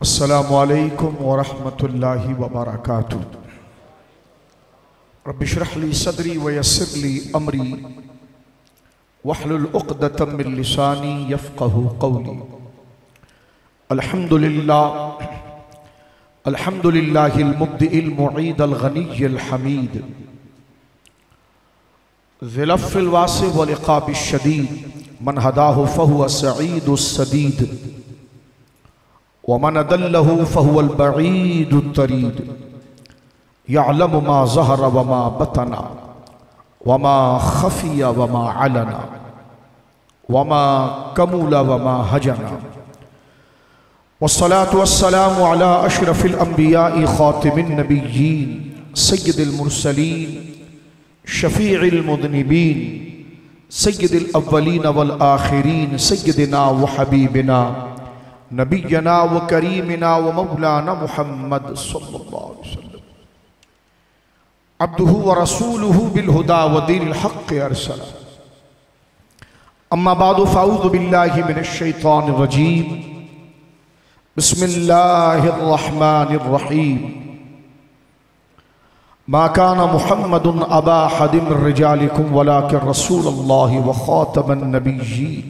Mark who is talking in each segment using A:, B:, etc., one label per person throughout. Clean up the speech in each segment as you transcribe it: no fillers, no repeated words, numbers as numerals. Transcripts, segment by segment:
A: अस्सलामु अलैकुम वरहमतुल्लाहि वबरकातुहू। रब्बि इश्रह ली सदरी वयस्सिर ली अमरी वहलुल उक़दतम मिन लिसानी यफ़क़हू क़ौली। अल्हम्दुलिल्लाहिल मुब्दिइल मुईदिल गनिय्यिल हमीद ज़िल अफ़्विल वासिअ वल इक़ाबिश शदीद मन हदाहु फ़हुव सईदुस सदीद वमन अदल्लहु फ़हुवल बईदुत तरीद यअलमु मा ज़हर वमा बतना वमा ख़फ़िया वमा अलना वमा कमुला वमा हजना वस्सलातु वस्सलामु अला अशरफिल अंबियाइ ख़ातिमिन नबिय्यीन सय्यिदिल मुरसलीन शफ़ीइल मुज़निबीन सय्यिदिल अव्वलीन वल आखिरीन सय्यिदिना व हबीबिना नबियना व करीमिना व मौलाना मुहम्मद सल्लल्लाहु अलैहि वसल्लम अब्दुहु व रसूलुहु बिल हुदा व दीनिल हक़्क़ अरसला। अम्मा बादु फ़अऊज़ु बिल्लाहि मिनश शैतानिर रजीम। बिस्मिल्लाहिर रहमानिर रहीम। मा कान मुहम्मदुन अबा अहदिम मिन रिजालिकुम वलाकिन रसूलुल्लाहि व ख़ातमन नबिय्यीन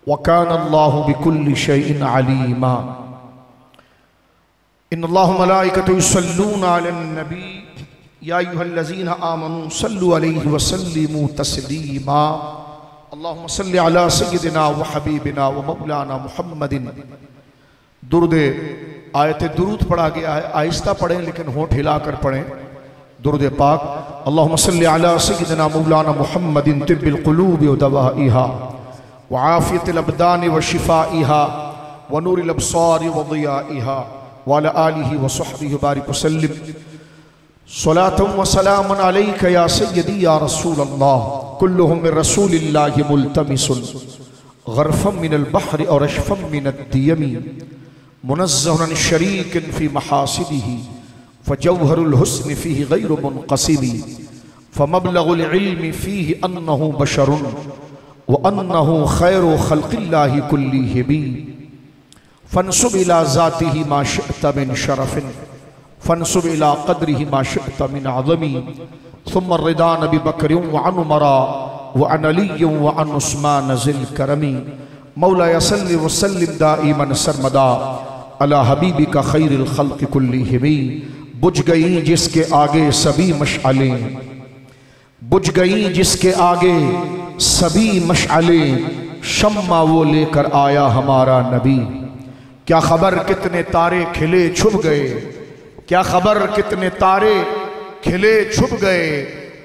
A: वकान अल्लाहु बिकुल्लि शैइन अलीमा। इन्नल्लाह व मलाइकतहु युसल्लूना अलन नबी या अय्युहल्लज़ीना आमनू सल्लु अलैहि व सल्लिमू तस्लीमा। अल्लाहुम्मा सल्लि अला सय्यिदिना व हबीबिना व मौलाना मुहम्मदिन। दुरूद आयत दुरूद पढ़ा गया है, आहिस्ता पढ़ें लेकिन होंठ हिलाकर पढ़ें। दुरूद पाक। अल्लाहुम्मा सल्लि अला सय्यिदिना मौलाना मुहम्मदिन तिब्बिल क़ुलूबि व दवाइहा व आफ़ियतिल अबदानि व शिफ़ाइहा व नूरिल अब्सारि व ज़ियाइहा व अला आलिहि व सहबिहि व बारिक वसल्लिम। सलातुन व सलामुन अलैका या सय्यदी या रसूलल्लाह। कुल्लुहुम मिन रसूलिल्लाहि मुल्तमिसुन ग़रफ़म मिनल बहरि और अशफ़म मिनद दियमी मुनज़्ज़हुन अन शरीकिन फ़ी महासिदिही फ़जौहरुल हुस्नि फ़ीहि ग़ैरु मुनक़सिमी फ़मबलग़ुल इल्मि फ़ीहि अन्नहु बशरुन व अन्नहु खैरु ख़ल्क़िल्लाहि कुल्लिहिम फ़न्सुब इला ज़ातिही मा शिअत मिन शरफ़िन फ़न्सुब इला क़द्रिही मा शिअत मिन अज़मी सुम्मा रिदा नबी बकरिन व अन उमरा व अन अलिय्यिन व अन उस्मान ज़िल करमी। मौलाया सल्लि व सल्लिम दाइमन सरमदा अला हबीबिका खैरिल ख़ल्क़ि कुल्लिहिम। बुझ गई जिसके आगे सभी मशअलें, बुझ गई जिसके आगे सभी मशअलें, शम्मा वो लेकर आया हमारा नबी। क्या खबर कितने तारे खिले छुप गए, क्या खबर कितने तारे खिले छुप गए,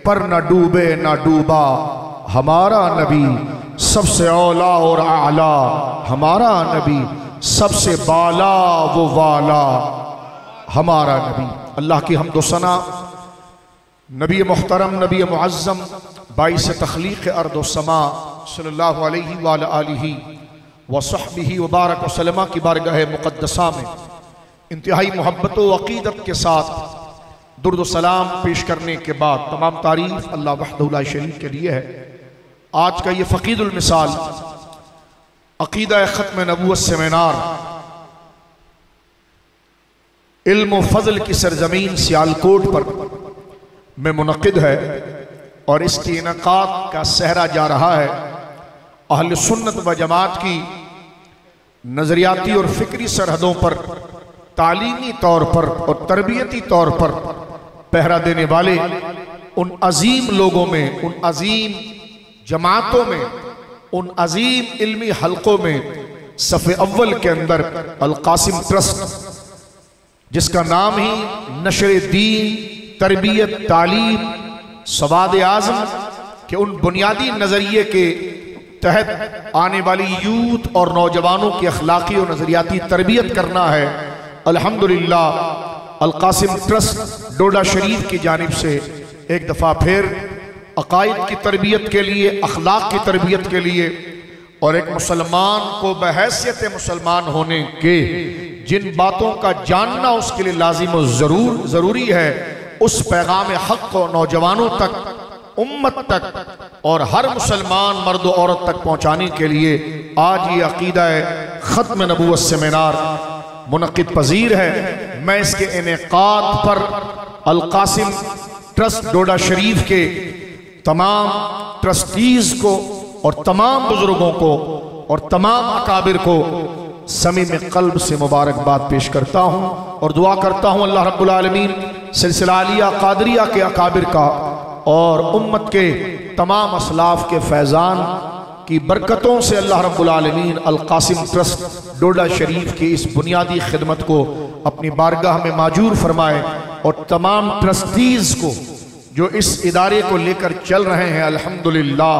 A: पर न डूबे न डूबा हमारा नबी। सबसे औला और आला हमारा नबी, सबसे बाला वो वाला हमारा नबी। अल्लाह की हम्द व सना नबी मोहतरम नबी मुअज़्ज़म बाइस तख़लीक़ अर्द व समा सल्लल्लाहु अलैहि व आलिहि व सहबिहि व बारक व सल्लमा की बारगाह मुक़द्दसा में इंतहाई मोहब्बत व अक़ीदत के साथ दुरूद व सलाम पेश करने के बाद तमाम तारीफ़ अल्लाह वहदहु ला शरीक के लिए है। आज का ये फ़क़ीदुल मिसाल अक़ीदा ख़त्म नबूवत सेमिनार इल्म व फ़ज़ल की सरज़मीन सियालकोट पर में मुनक़िद है और इसके इनक़ाद का सहरा जा रहा है। अहले सुन्नत व जमात की नज़रियाती और फ़िक्री सरहदों पर तालीमी तौर पर और तरबियती तौर पर पहरा देने वाले उन अजीम लोगों में, उन अजीम जमातों में, उन अजीम इल्मी हलकों में सफ़े अव्वल के अंदर अल क़ासिम ट्रस्ट, जिसका नाम ही नशर दीन, तरबियत, तालीम, सवाद आज़म के उन बुनियादी नज़रिए के तहत आने वाली यूथ और नौजवानों की अखलाकी और नज़रियाती तरबियत करना है। अल्हम्दुलिल्लाह अल क़ासिम ट्रस्ट डोडा शरीफ की जानिब से एक दफ़ा फिर अक़ाइद की तरबियत के लिए, अखलाक की तरबियत के लिए और एक मुसलमान को बहैसियत मुसलमान होने के जिन बातों का जानना उसके लिए लाजिम और ज़रूरी है, उस पैगाम हक़ को नौजवानों तक, उम्मत तक और हर मुसलमान मर्द औरत तक पहुँचाने के लिए आज ये अक़ीदा ख़त्म नबूवत सेमिनार मुनक़िद पजीर है। मैं इसके इनेक़ाद पर अल-क़ासिम ट्रस्ट डोडा शरीफ के तमाम ट्रस्टीज़ को और तमाम बुजुर्गों को और तमाम अकाबिर को समीम क़ल्ब से मुबारकबाद पेश करता हूँ और दुआ करता हूँ अल्लाह रब्बुल आलमीन सिलसिला आलिया क़ादरिया के अकाबिर का और उम्मत के तमाम असलाफ के फैज़ान की बरकतों से अल्लाह रब्बुल आलमीन अल-क़ासिम ट्रस्ट डोडा शरीफ की इस बुनियादी खिदमत को अपनी बारगाह में माजूर फरमाए और तमाम ट्रस्टीज़ को जो इस इदारे को लेकर चल रहे हैं अल्हम्दुलिल्लाह,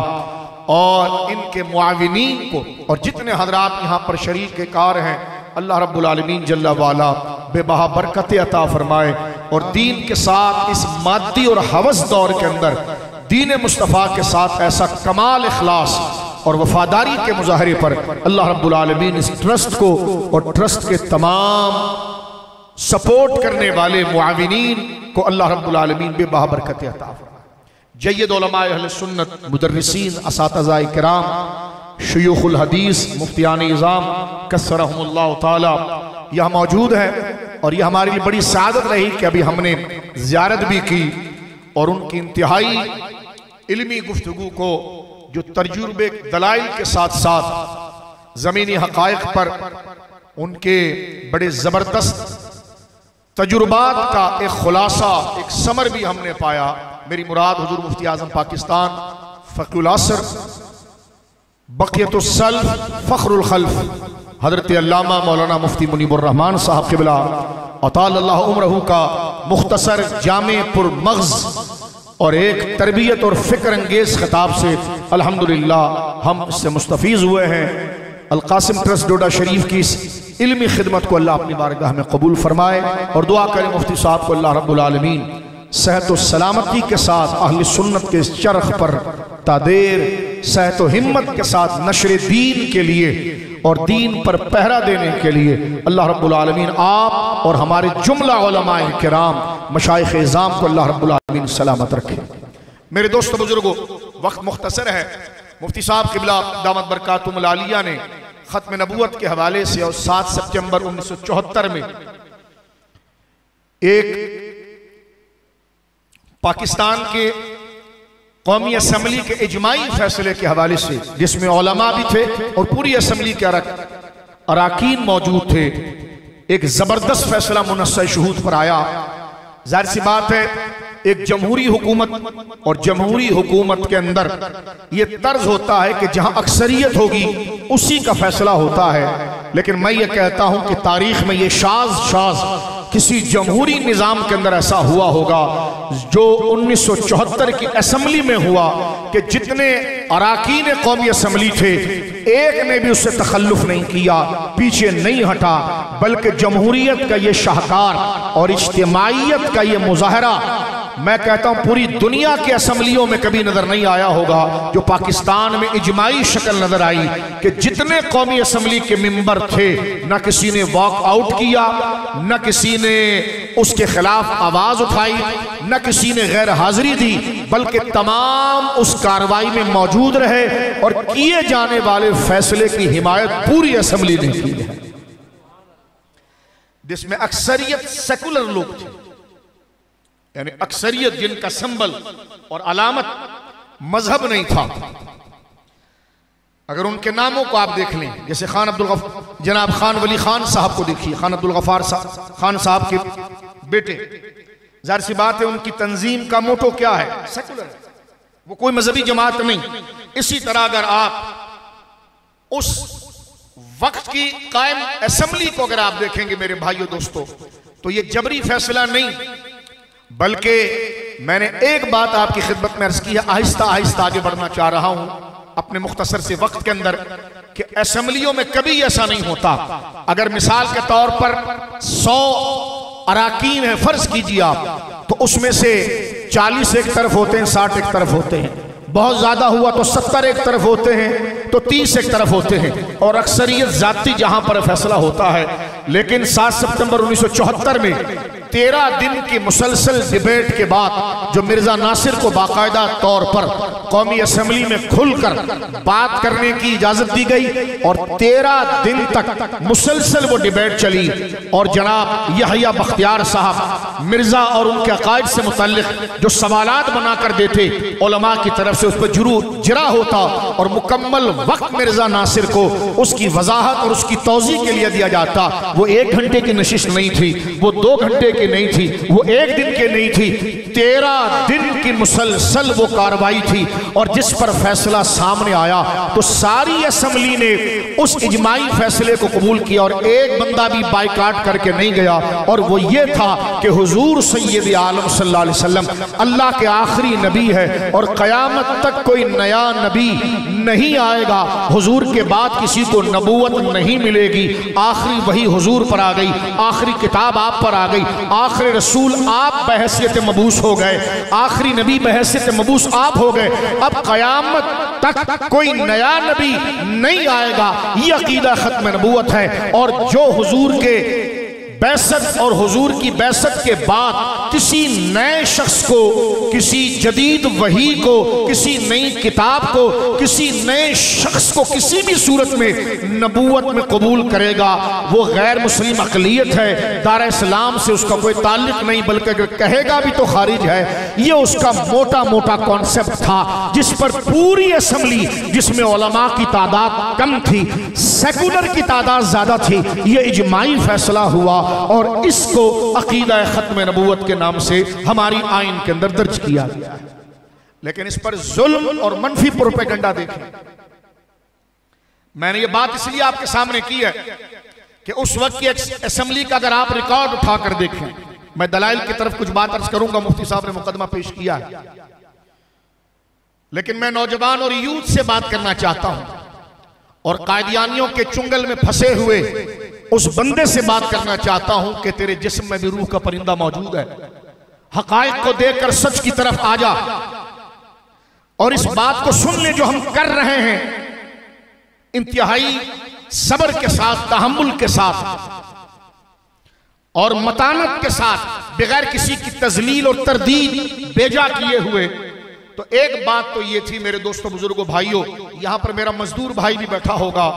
A: और इनके मुआविनीन को और जितने हजरात यहाँ पर शरीक के कार हैं, अल्लाह रब्बुल आलमीन जल्ला वाला बेबहा बरकत अता फरमाए और दीन के साथ इस मादी और हवस दौर के अंदर दीन मुस्तफ़ा के साथ ऐसा कमाल इखलास और वफादारी के मुजाहरे पर अल्लाह रब्बुल आलमीन इस ट्रस्ट को और ट्रस्ट के तमाम सपोर्ट करने वाले मुआविनीन को अल्लाह रब्बुल आलमीन बेबहा बरकत अता फरमाए। जय्यद उलमाए अहले सुन्नत मुदर्रिसीन असातिज़ाए किराम शुयूखुल हदीस मुफ्तियान इज़ाम कसरहुमुल्लाह ताला यह मौजूद है और यह हमारे लिए बड़ी सादत रही कि अभी हमने ज़ियारत भी की और उनकी इंतहाई इल्मी गुफ्तगू को जो तर्जुबे दलाइल के साथ साथ ज़मीनी हक़ाइक़ पर उनके बड़े ज़बरदस्त तजुर्बात का एक खुलासा, एक समर भी हमने पाया। मेरी मुराद हुजूर मुफ्ती आज़म पाकिस्तान फ़क़ीहुल असर बक़ियतुस सल्फ़ फ़ख़्रुल ख़ल्फ़ हज़रत अल्लामा मौलाना मुफ्ती मुनीबुर रहमान साहब क़िबला अतालल्लाहु उम्रहू का मुख्तसर जामे पुर मग़ज़ और एक तरबियत और फ़िक्र अंगेज़ ख़िताब से अल्हम्दुलिल्लाह हम इससे मुस्तफ़ीज़ हुए हैं। अल-क़ासिम ट्रस्ट डोडा शरीफ की इस इल्मी खिदमत को अल्लाह अपनी बारगाह में कबूल फरमाए और दुआ करें मुफ्ती साहब को अल्लाह रब्बुल आलमीन सेहत व सलामती के साथ अहले सुन्नत के चरख पर तादेर सेहत व हिम्मत के साथ नशर दीन के लिए और दीन पर पहरा देने के लिए अल्लाह रब्बुल आलमीन आप और हमारे जुमला उलमाए किराम मशाइख़ इज़ाम को अल्लाह रब्बुल आलमीन सलामत रखे। मेरे दोस्तों बुजुर्गों, वक्त मुख्तसर है। मुफ्ती साहब क़िबला दामत बरकातुहुमुल आलिया ने ख़त्म नबूवत के हवाले से और 7 सितंबर 1974 में एक पाकिस्तान के कौमी असम्बली के इजमाई फैसले के हवाले से, जिसमें उलमा भी थे और पूरी असम्बली के अराकीन मौजूद थे, एक ज़बरदस्त फैसला मुनस्सर शुहूद पर आया। जाहिर सी बात है एक जमहूरी हुकूमत और जमहूरी हुकूमत के अंदर ये तर्ज होता है कि जहां अक्सरियत होगी उसी का फैसला होता है, लेकिन मैं ये कहता हूं कि तारीख में ये शाज़ किसी जमहूरी निज़ाम के अंदर ऐसा हुआ होगा जो 1974 की असम्बली में हुआ कि जितने अराकीन कौमी असम्बली थे एक ने भी उससे तखल्लुफ नहीं किया, पीछे नहीं हटा, बल्कि जमहूरियत का ये शाहकार और इज्तिमाइयत का ये मुजाहरा मैं कहता हूं पूरी दुनिया के असम्बलियों में कभी नजर नहीं आया होगा जो पाकिस्तान में इजमाई शक्ल नजर आई कि जितने कौमी असम्बली के मेंबर थे न किसी ने वॉक आउट किया, न किसी ने उसके खिलाफ आवाज उठाई, न किसी ने गैर हाजिरी दी, बल्कि तमाम उस कार्रवाई में मौजूद रहे और किए जाने वाले फैसले की हिमायत पूरी असम्बली ने की है, जिसमें अक्सरियत सेकुलर लोग थे, यानी अक्सरियत जिनका संबल और अलामत मजहब नहीं था। अगर उनके नामों को आप देख लें, जैसे जनाब खान वली खान साहब को देखिए, खान अब्दुल गफ्फार खान साहब के बेटे, जाहिर सी बात है उनकी तंजीम का मोटो क्या है, सेकुलर, वो कोई मजहबी जमात नहीं। इसी तरह अगर आप उस वक्त की कायम असेंबली को अगर आप देखेंगे मेरे भाइयों दोस्तों, तो ये जबरी फैसला नहीं, बल्कि मैंने एक बात आपकी खिदमत में अर्ज की है, आहिस्ता आहिस्ता आगे बढ़ना चाह रहा हूं अपने मुख्तसर से वक्त के अंदर, कि असेंबलियों में कभी ऐसा नहीं होता। अगर मिसाल के तौर पर 100 अराकीन है फर्ज कीजिए आप, तो उसमें से 40 एक तरफ होते हैं, 60 एक तरफ होते हैं, बहुत ज्यादा हुआ तो 70 एक तरफ होते हैं, तो 30 एक तरफ होते हैं, और अक्सरियत जाती जहां पर फैसला होता है। लेकिन 7 सितंबर 1974 में 13 दिन की मुसलसल डिबेट के बाद जो मिर्जा नासिर को बाकायदा तौर पर कौमी असेंबली में खुलकर बात करने की इजाजत दी गई और 13 दिन तक मुसलसल वो डिबेट चली और जनाब यहया बख्तियार साहब मिर्जा और उनके अकायद से मुतल्लिक जो सवालात बना कर देते उलमा की तरफ से उस पर जरा होता और मुकम्मल वक्त मिर्जा नासिर को उसकी वजाहत और उसकी तौज़ी के लिए दिया जाता। वो 1 घंटे की नशिश नहीं थी, वो 2 घंटे की नहीं थी, वो 1 दिन की नहीं थी, 13 दिन की मुसलसल वो कार्रवाई थी और जिस पर फैसला सामने आया तो सारी असेंबली ने उस इजमाई फैसले को कबूल किया और एक बंदा भी बाइकाट करके नहीं गया और वो ये था कि हुजूर सैयद आलम सल्लल्लाहु अलैहि वसल्लम अल्लाह के आखिरी नबी है और क़यामत तक कोई नया नबी नहीं आएगा, हुजूर के बाद किसी को नबूवत नहीं मिलेगी। आखिरी वही हुजूर पर आ गई, आखिरी किताब आप पर आ गई, आखिरी रसूल आप बहैसियत मबूस हो गए, आखिरी नबी बहैसियत मबूस आप हो गए। अब क़यामत तक कोई नया नबी नहीं आएगा, ये अकीदा खत्म नबूवत है। और जो हुजूर के बैसत और हुजूर की बैसत के बाद किसी नए शख्स को, किसी जदीद वही को, किसी नई किताब को, किसी नए शख्स को किसी भी सूरत में नबूवत में कबूल करेगा वो गैर मुस्लिम अक़लियत है, दार इस्लाम से उसका कोई ताल्लुक नहीं, बल्कि अगर कहेगा भी तो खारिज है। ये उसका मोटा मोटा कॉन्सेप्ट था जिस पर पूरी असेंबली, जिसमें उलमा की तादाद कम थी, सेकुलर की तादाद ज्यादा थी, ये इजमाई फैसला हुआ और इसको अकीदा खत्म नबूवत के नाम से हमारी आइन के अंदर दर्ज किया गया है। लेकिन इस पर जुल्म और मनफी प्रोपेगेंडा देखें। मैंने ये बात इसलिए आपके सामने की है कि उस वक्त की असेंबली का अगर आप रिकॉर्ड उठाकर देखें, मैं दलाइल की तरफ कुछ बात अर्ज करूंगा, मुफ्ती साहब ने मुकदमा पेश किया है, लेकिन मैं नौजवान और यूथ से बात करना चाहता हूं और कादियानियों के चुंगल में फंसे हुए उस बंदे से बात करना चाहता हूं कि तेरे जिस्म में भी रूह का परिंदा मौजूद है। हकायक को देखकर सच की तरफ आ जा और इस बात को सुन ले जो हम कर रहे हैं, इंतहाई सब्र के साथ, तहम्मुल के साथ और मतानत के साथ, बगैर किसी की तजलील और तरदीद बेजा किए हुए। तो एक बात तो ये थी मेरे दोस्तों, बुजुर्गों, भाइयों, यहां पर मेरा मजदूर भाई भी बैठा होगा,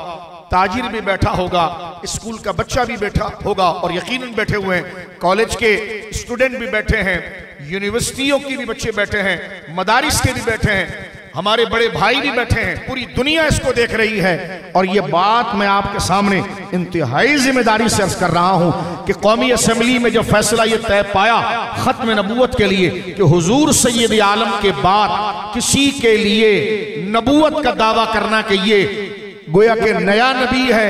A: ताजिर भी बैठा होगा, स्कूल का बच्चा भी बैठा होगा और यकीनन बैठे हुए हैं, कॉलेज के स्टूडेंट भी बैठे हैं, यूनिवर्सिटियों के भी बच्चे बैठे हैं, मदारिस के भी बैठे हैं, हमारे बड़े भाई भी बैठे हैं, पूरी दुनिया इसको देख रही है। और ये बात मैं आपके सामने इंतहाई जिम्मेदारी से अर्ज कर रहा हूं कि कौमी असेंबली में जब फैसला ये तय पाया खत्म नबूवत के लिए कि हुजूर सैयद आलम के बाद किसी के लिए नबूवत का दावा करना कि ये गोया के नया नबी है,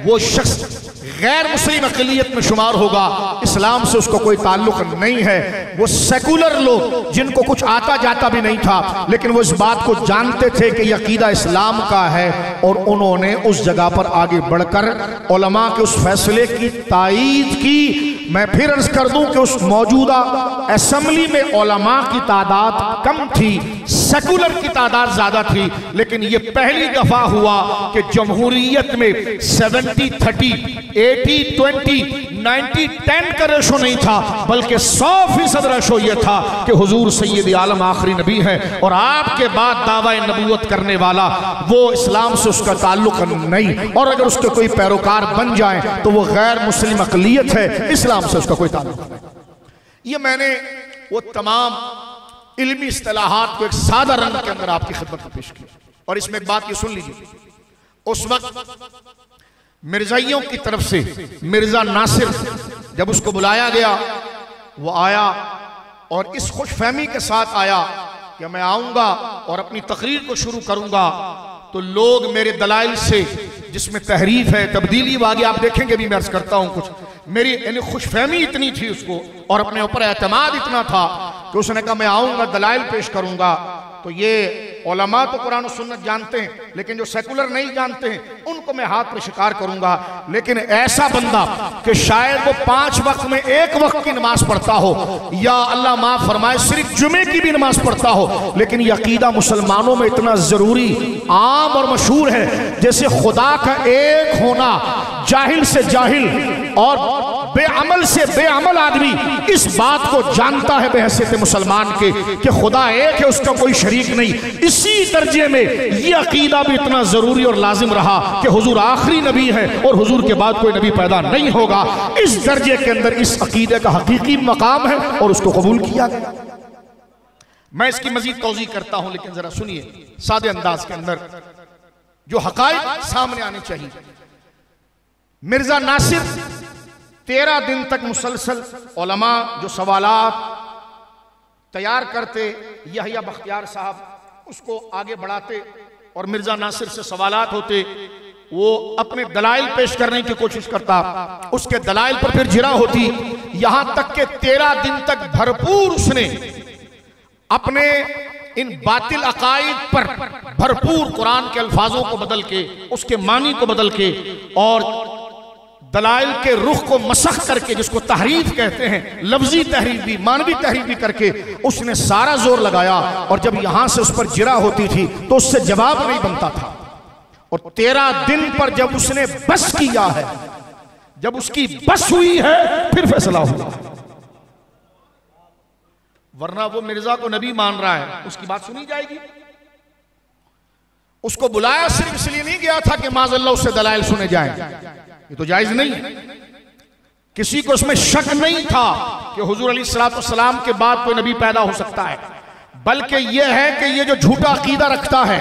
A: वो शख्स गैर मुस्लिम अक़लियत में शुमार होगा, इस्लाम से उसको कोई ताल्लुक नहीं है। वो सेकुलर लोग जिनको कुछ आता जाता भी नहीं था, लेकिन वो इस बात को जानते थे कि यह अकीदा इस्लाम का है और उन्होंने उस जगह पर आगे बढ़कर उलमा के उस फैसले की तायीद की। मैं फिर अर्ज कर दूं कि उस मौजूदा असेंबली में उलमा की तादाद कम थी, सेकुलर की तादाद ज्यादा थी, लेकिन ये पहली दफा हुआ कि जमहूरियत में 70-30, 80-20, 90-10 का रेशो नहीं था, बल्कि 100% रेशो यह था कि हुजूर सैयद आलम आखिरी नबी है और आपके बाद दावा नबूवत करने वाला वो इस्लाम से उसका ताल्लुक नहीं, और अगर उसके कोई पैरोकार बन जाए तो वो गैर मुस्लिम अक़लियत है, इस्लाम से उसका कोई ताल्लुक नहीं। ये मैंने वो तमाम इल्मी इस्तिलाहात को एक सादा रंग के अंदर आपकी खिदमत में पेश की। और इसमें एक बात ये सुन लीजिए, उस वक्त मिर्जाइयों की तरफ से मिर्जा नासिर जब उसको बुलाया गया, वो आया और इस खुशफहमी के साथ आया कि मैं आऊंगा और अपनी तकरीर को शुरू करूंगा तो लोग मेरे दलाइल से, जिसमें तहरीफ है, तब्दीली वागे आप देखेंगे भी, मैं अर्ज करता हूं कुछ, मेरी यानी खुशफहमी इतनी थी उसको और अपने ऊपर एतमाद इतना था कि उसने कहा मैं आऊंगा, दलाइल पेश करूंगा। तो ये उलमा तो कुरान और सुन्नत जानते हैं, लेकिन जो सेकुलर नहीं जानते हैं उनको मैं हाथ पर शिकार करूंगा। लेकिन ऐसा बंदा कि शायद वो 5 वक्त में 1 वक्त की नमाज पढ़ता हो, या अल्लाह माफ फरमाए सिर्फ जुमे की भी नमाज पढ़ता हो, लेकिन ये अकीदा मुसलमानों में इतना जरूरी, आम और मशहूर है जैसे खुदा का एक होना जाहिल से जाहिल और बेअमल से बेअमल आदमी इस बात को जानता है behैसियत मुसलमान के कि खुदा एक है, उसका कोई शरीक नहीं, इसी दर्जे में यह अकीदा भी इतना जरूरी और लाजिम रहा कि हुजूर आखिरी नबी है और हुजूर के बाद कोई नबी पैदा नहीं होगा। इस दर्जे के अंदर इस अकीदे का हकीकी मकाम है और उसको कबूल किया गया। मैं इसकी मजीद तौज़ीह करता हूं, लेकिन जरा सुनिए सादे अंदाज के अंदर जो हकायक सामने आने चाहिए। मिर्जा नासिर 13 दिन तक मुसलसल उलमा जो सवालात तैयार करते, यहया बख्तियार साहब उसको आगे बढ़ाते और मिर्जा नासिर से सवालात होते, वो अपने दलाइल पेश करने की कोशिश करता, उसके दलाइल पर फिर जिरा होती, यहां तक के 13 दिन तक भरपूर उसने अपने इन बातिल अकायद पर भरपूर कुरान के अल्फाजों को बदल के, उसके मानी को बदल के और दलाइल के रुख को मसख करके, जिसको तहरीफ कहते हैं, लफ्जी तहरीफ भी मानवी तहरीफ भी करके उसने सारा जोर लगाया। और जब यहां से उस पर जिरा होती थी तो उससे जवाब नहीं बनता था। और 13 दिन पर जब उसने बस किया है, जब उसकी बस हुई है, फिर फैसला हुआ। वरना वो मिर्जा को नबी मान रहा है, उसकी बात सुनी जाएगी। उसको बुलाया सिर्फ इसलिए नहीं गया था कि माज़अल्लाह उससे दलाइल सुने जाएं, ये तो जायज नहीं है। किसी को उसमें शक नहीं था कि हुजूर अलैहिस्सलाम के बाद कोई नबी पैदा हो सकता है, बल्कि यह है कि ये जो झूठा अकीदा रखता है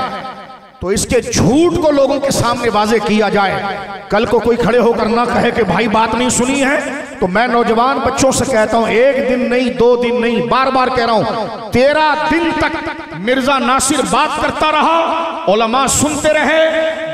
A: तो इसके झूठ को लोगों के सामने वाजे किया जाए। कल को कोई खड़े होकर ना कहे कि भाई बात नहीं सुनी है, तो मैं नौजवान बच्चों से कहता हूं, 1 दिन नहीं, 2 दिन नहीं, बार बार कह रहा हूं, 13 दिन तक मिर्जा नासिर बात करता रहा, उलमा सुनते रहे,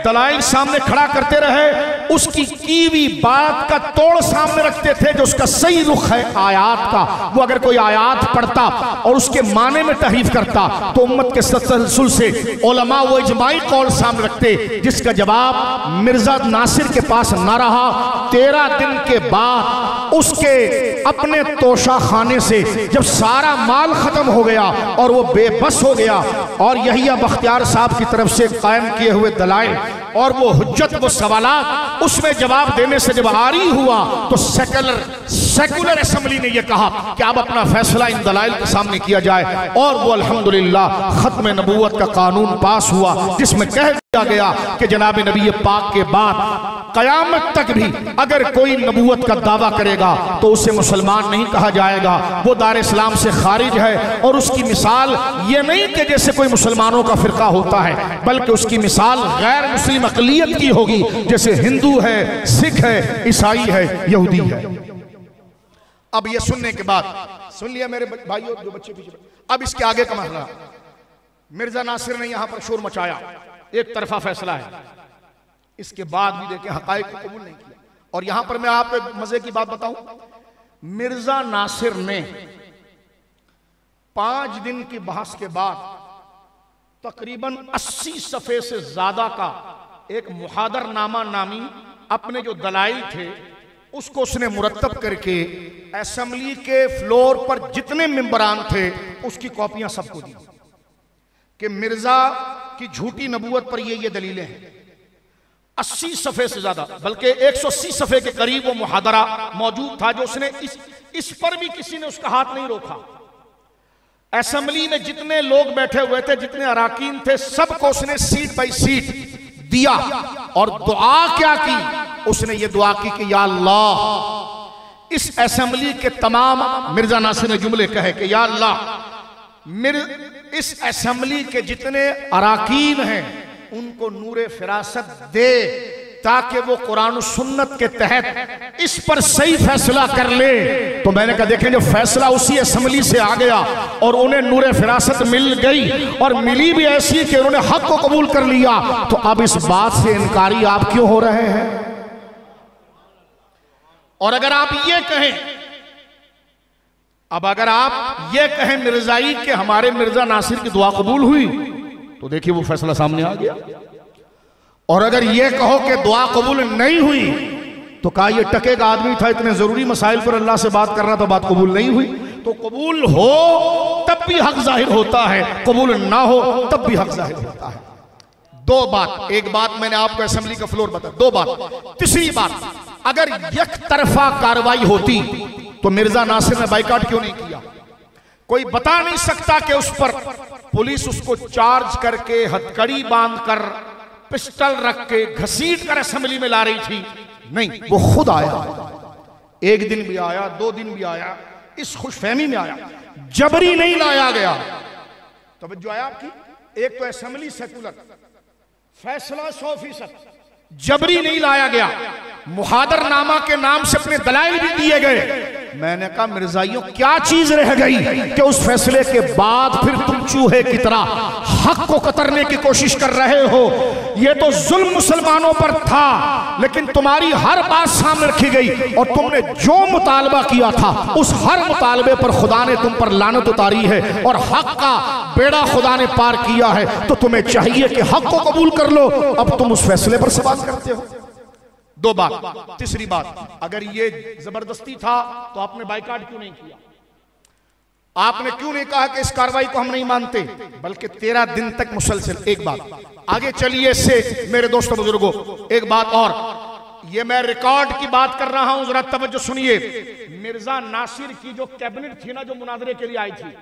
A: दलाइल सामने खड़ा करते रहे, उसकी कीवी बात का तोड़ सामने रखते थे जो उसका सही रुख है आयात का। वो अगर कोई आयात पढ़ता और उसके माने में तहरीफ करता तो उम्मत के तसलसल से उलमा वो इजमाई कौल सामने रखते, जिसका जवाब मिर्जा नासिर के पास ना रहा। 13 दिन के बाद उसके अपने तोशा खाने से जब सारा माल खत्म हो गया और वो बेबस हो गया, और यहिया बख्तियार साहब की तरफ से कायम किए हुए दलाइल और वो हुज्जत, वो सवालात, उसमें जवाब देने से जब आरी हुआ तो सेकुलर असेंबली ने यह कहा कि अब अपना फैसला इन दलाइल के सामने किया जाए। और वो अल्हम्दुलिल्लाह खत्म नबूवत का कानून पास हुआ, जिसमें कह दिया गया कि जनाब नबी पाक के बाद कयामत तक भी अगर कोई नबूवत का दावा करेगा तो उसे मुसलमान नहीं कहा जाएगा, वो दार इस्लाम से खारिज है। और उसकी मिसाल ये नहीं कि जैसे कोई मुसलमानों का फिरका होता है, बल्कि उसकी मिसाल गैर मुस्लिम अक़लियत की होगी, जैसे हिंदू है, सिख है, ईसाई है, यहूदी है। अब ये सुनने के बाद, सुन लिया मेरे भाइयों जो बच्चे पीछे, अब इसके आगे का मसला, मिर्जा नासिर ने यहां पर शोर मचाया, एक तरफा फैसला है, इसके बाद भी देखें हकायक को कबूल नहीं किया। और यहां पर मैं आपको एक मजे की बात बताऊं, मिर्जा नासिर ने 5 दिन की बहस के बाद तकरीबन 80 सफ़े से ज्यादा का एक मुहादरनामा नामी अपने जो दलाइल थे उसको उसने मुरतब करके असेंबली के फ्लोर पर जितने मेंबरान थे उसकी कॉपियां सबको दी कि मिर्जा की झूठी नबूवत पर ये दलीलें हैं। 80 सफ़े से ज्यादा, बल्कि 180 सफ़े के करीब वो मुहादरा मौजूद था, जो उसने इस पर भी किसी ने उसका हाथ नहीं रोका। असेंबली में जितने लोग बैठे हुए थे, जितने अराकीन थे, सबको उसने सीट बाई सीट दिया। और दुआ क्या की? उसने ये दुआ की कि या अल्लाह, इस असेंबली के तमाम, मिर्जा नासिर ने जुमले कहे कि या अल्लाह, इस असेंबली के जितने अराकीन हैं उनको नूरे फिरासत दे, ताकि वो कुरान सुन्नत के तहत इस पर सही फैसला कर ले। तो मैंने कहा देखें, जो फैसला उसी असेंबली से आ गया और उन्हें नूरे फिरासत मिल गई, और मिली भी ऐसी कि उन्होंने हक को कबूल कर लिया, तो अब इस बात से इनकारी आप क्यों हो रहे हैं? और अगर आप ये कहें, अब अगर आप ये कहें मिर्जाई के हमारे मिर्जा नासिर की दुआ कबूल हुई, तो देखिए वो फैसला सामने आ गया। और अगर ये कहो कि दुआ कबूल नहीं हुई, तो कहा ये टके का आदमी था, इतने जरूरी मसाइल पर अल्लाह से बात कर रहा था, बात कबूल नहीं हुई। तो कबूल हो तब भी हक जाहिर होता है, कबूल ना हो तब भी हक जाहिर होता है। 2 बात, एक बात मैंने आपको असेंबली का फ्लोर बताया, 2 बात। तीसरी बात, अगर एक तरफा कार्रवाई होती तो मिर्जा नासिर ने बाइकाट क्यों नहीं किया? कोई बता नहीं सकता कि उस पर पुलिस उसको चार्ज करके हथकड़ी बांधकर पिस्टल रख के घसीट कर असेंबली में ला रही थी। नहीं, वो खुद आया। एक दिन भी आया, 2 दिन भी आया, इस खुशफहमी में आया, जबरी नहीं लाया गया। तवज्जो आया आपकी? एक तो असेंबली सेकुलर, फैसला 100%, जबरी नहीं लाया गया। मुहादरनामा के नाम से अपने दलाइल भी दिए गए। मैंने कहा मिर्जाइयों क्या चीज रह गई कि उस फैसले के बाद फिर तुम चूहे की तरह हक को कतरने की कोशिश कर रहे हो? ये तो जुल्म मुसलमानों पर था, लेकिन तुम्हारी हर बात सामने रखी गई और तुमने जो मुतालबा किया था उस हर मुतालबे पर खुदा ने तुम पर लानत उतारी है और हक का बेड़ा खुदा ने पार किया है। तो तुम्हें चाहिए कि हक को कबूल कर लो। अब तुम उस फैसले पर सवाल करते हो। 2 बात। तीसरी बात, अगर ये जबरदस्ती था तो आपने बाइकाट क्यों नहीं किया? आपने क्यों नहीं कहा कि इस कार्रवाई को हम नहीं मानते, बल्कि 13 दिन तक मुसलसल? एक बात। आगे चलिए इससे मेरे दोस्तों बुजुर्गों, एक बात और, ये मैं रिकॉर्ड की बात कर रहा हूं, जरा तवज्जो सुनिए। मिर्जा नासिर की जो कैबिनेट थी ना, जो मुनाजरे के लिए आई थी,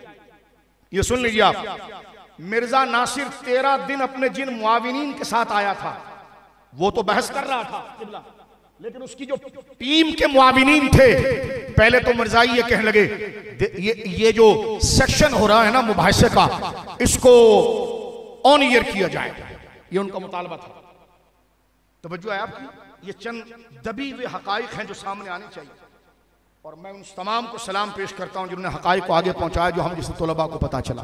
A: ये सुन लीजिए आप। मिर्जा नासिर 13 दिन अपने जिन मुआविनीन के साथ आया था, वो तो बहस कर रहा था, लेकिन उसकी जो टीम के मुआविनीन थे, पहले तो मिर्जाई ये कहने लगे ये जो सेक्शन हो रहा है ना मुबाहिसे का, इसको ऑन ईयर किया जाए। ये उनका मुतालबा था। तवज्जो है आपकी? ये चंद दबी हुए हकाइक हैं जो सामने आने चाहिए, और मैं उन तमाम को सलाम पेश करता हूं जिन्होंने हकाइक को आगे पहुंचाया, जो हम जिसे तलबा को पता चला।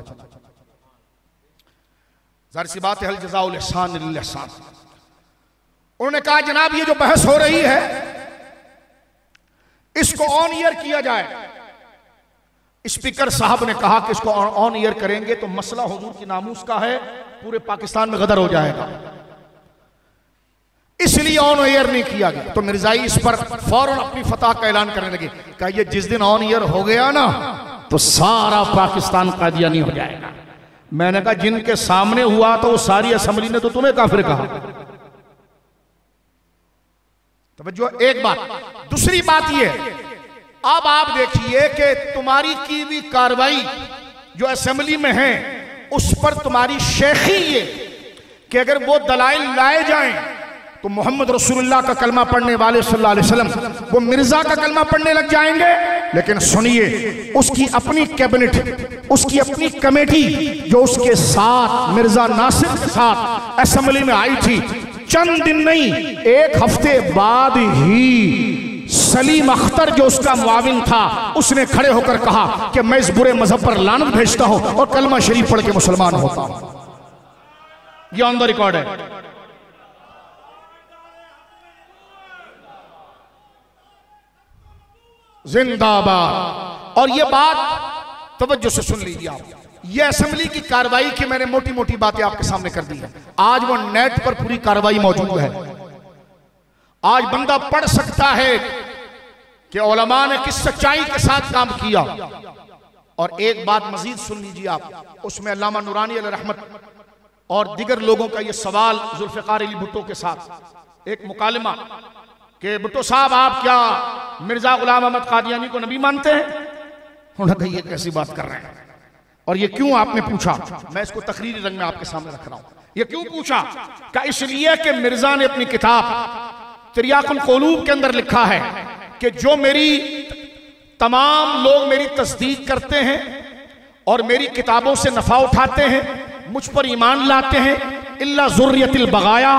A: ज़ाहिर सी बात है, हल जज़ाउल इहसान इल्ला इहसान। उन्होंने कहा जनाब ये जो बहस हो रही है इसको ऑन ईयर किया जाए। स्पीकर साहब ने कहा कि इसको ऑन ईयर करेंगे तो मसला हुजूर की नामूस का है, पूरे पाकिस्तान में गदर हो जाएगा, इसलिए ऑन ईयर नहीं किया गया। तो मिर्जाई इस पर फौरन अपनी फतह का ऐलान करने लगे। कहा ये जिस दिन ऑन ईयर हो गया ना तो सारा पाकिस्तान कादियानी हो जाएगा। मैंने कहा जिनके सामने हुआ तो वो सारी असेंबली ने तो तुम्हें काफिर कहा। तवज्जो, एक बात। दूसरी बात ये, अब आप देखिए कि तुम्हारी की हुई कार्रवाई जो असेंबली में है उस पर तुम्हारी शेखी ये कि अगर वो दलाइल लाए जाएं तो मोहम्मद रसूलुल्लाह का कलमा पढ़ने वाले सल्लल्लाहु अलैहि वसल्लम वो मिर्जा का कलमा पढ़ने लग जाएंगे। लेकिन सुनिए, उसकी अपनी कैबिनेट, उसकी अपनी कमेटी जो उसके साथ मिर्जा नासिर के साथ असेंबली में आई थी, चंद दिन नहीं 1 हफ्ते बाद ही सलीम अख्तर जो उसका मुआविन था उसने खड़े होकर कहा कि मैं इस बुरे मजहब पर लानत भेजता हूं और कलमा शरीफ पढ़ के मुसलमान होता हूं। यह ऑन द रिकॉर्ड है। जिंदाबाद। और ये बात तवज्जो से सुन लीजिए आप, ये असेंबली की कार्रवाई की मैंने मोटी मोटी बातें आपके सामने कर दी है। आज वो नेट पर पूरी कार्रवाई मौजूद है। आज बंदा पढ़ सकता है कि उलमा ने किस सच्चाई के साथ काम किया। और एक बात मजीद सुन लीजिए आप, उसमें अल्लामा नूरानी अलैहि रहमत और दिगर लोगों का ये सवाल जुल्फ़िकार अली भुट्टो के साथ एक मुकालमा कि भुट्टो साहब आप क्या मिर्जा गुलाम अहमद कादियानी को नबी मानते हैं? उन्होंने कहा ये कैसी बात कर रहे हैं, और ये क्यों आपने पूछा? मैं इसको तकरीरी रंग में आपके सामने रख रहा हूं। ये क्यों पूछा? का इसलिए कि मिर्जा ने अपनी किताब तिर्याकुल क़ुलूब के अंदर लिखा है कि जो मेरी तमाम लोग मेरी तस्दीक करते हैं और मेरी किताबों से नफा उठाते हैं, मुझ पर ईमान लाते हैं, इल्ला ज़ुर्रियतिल बगाया,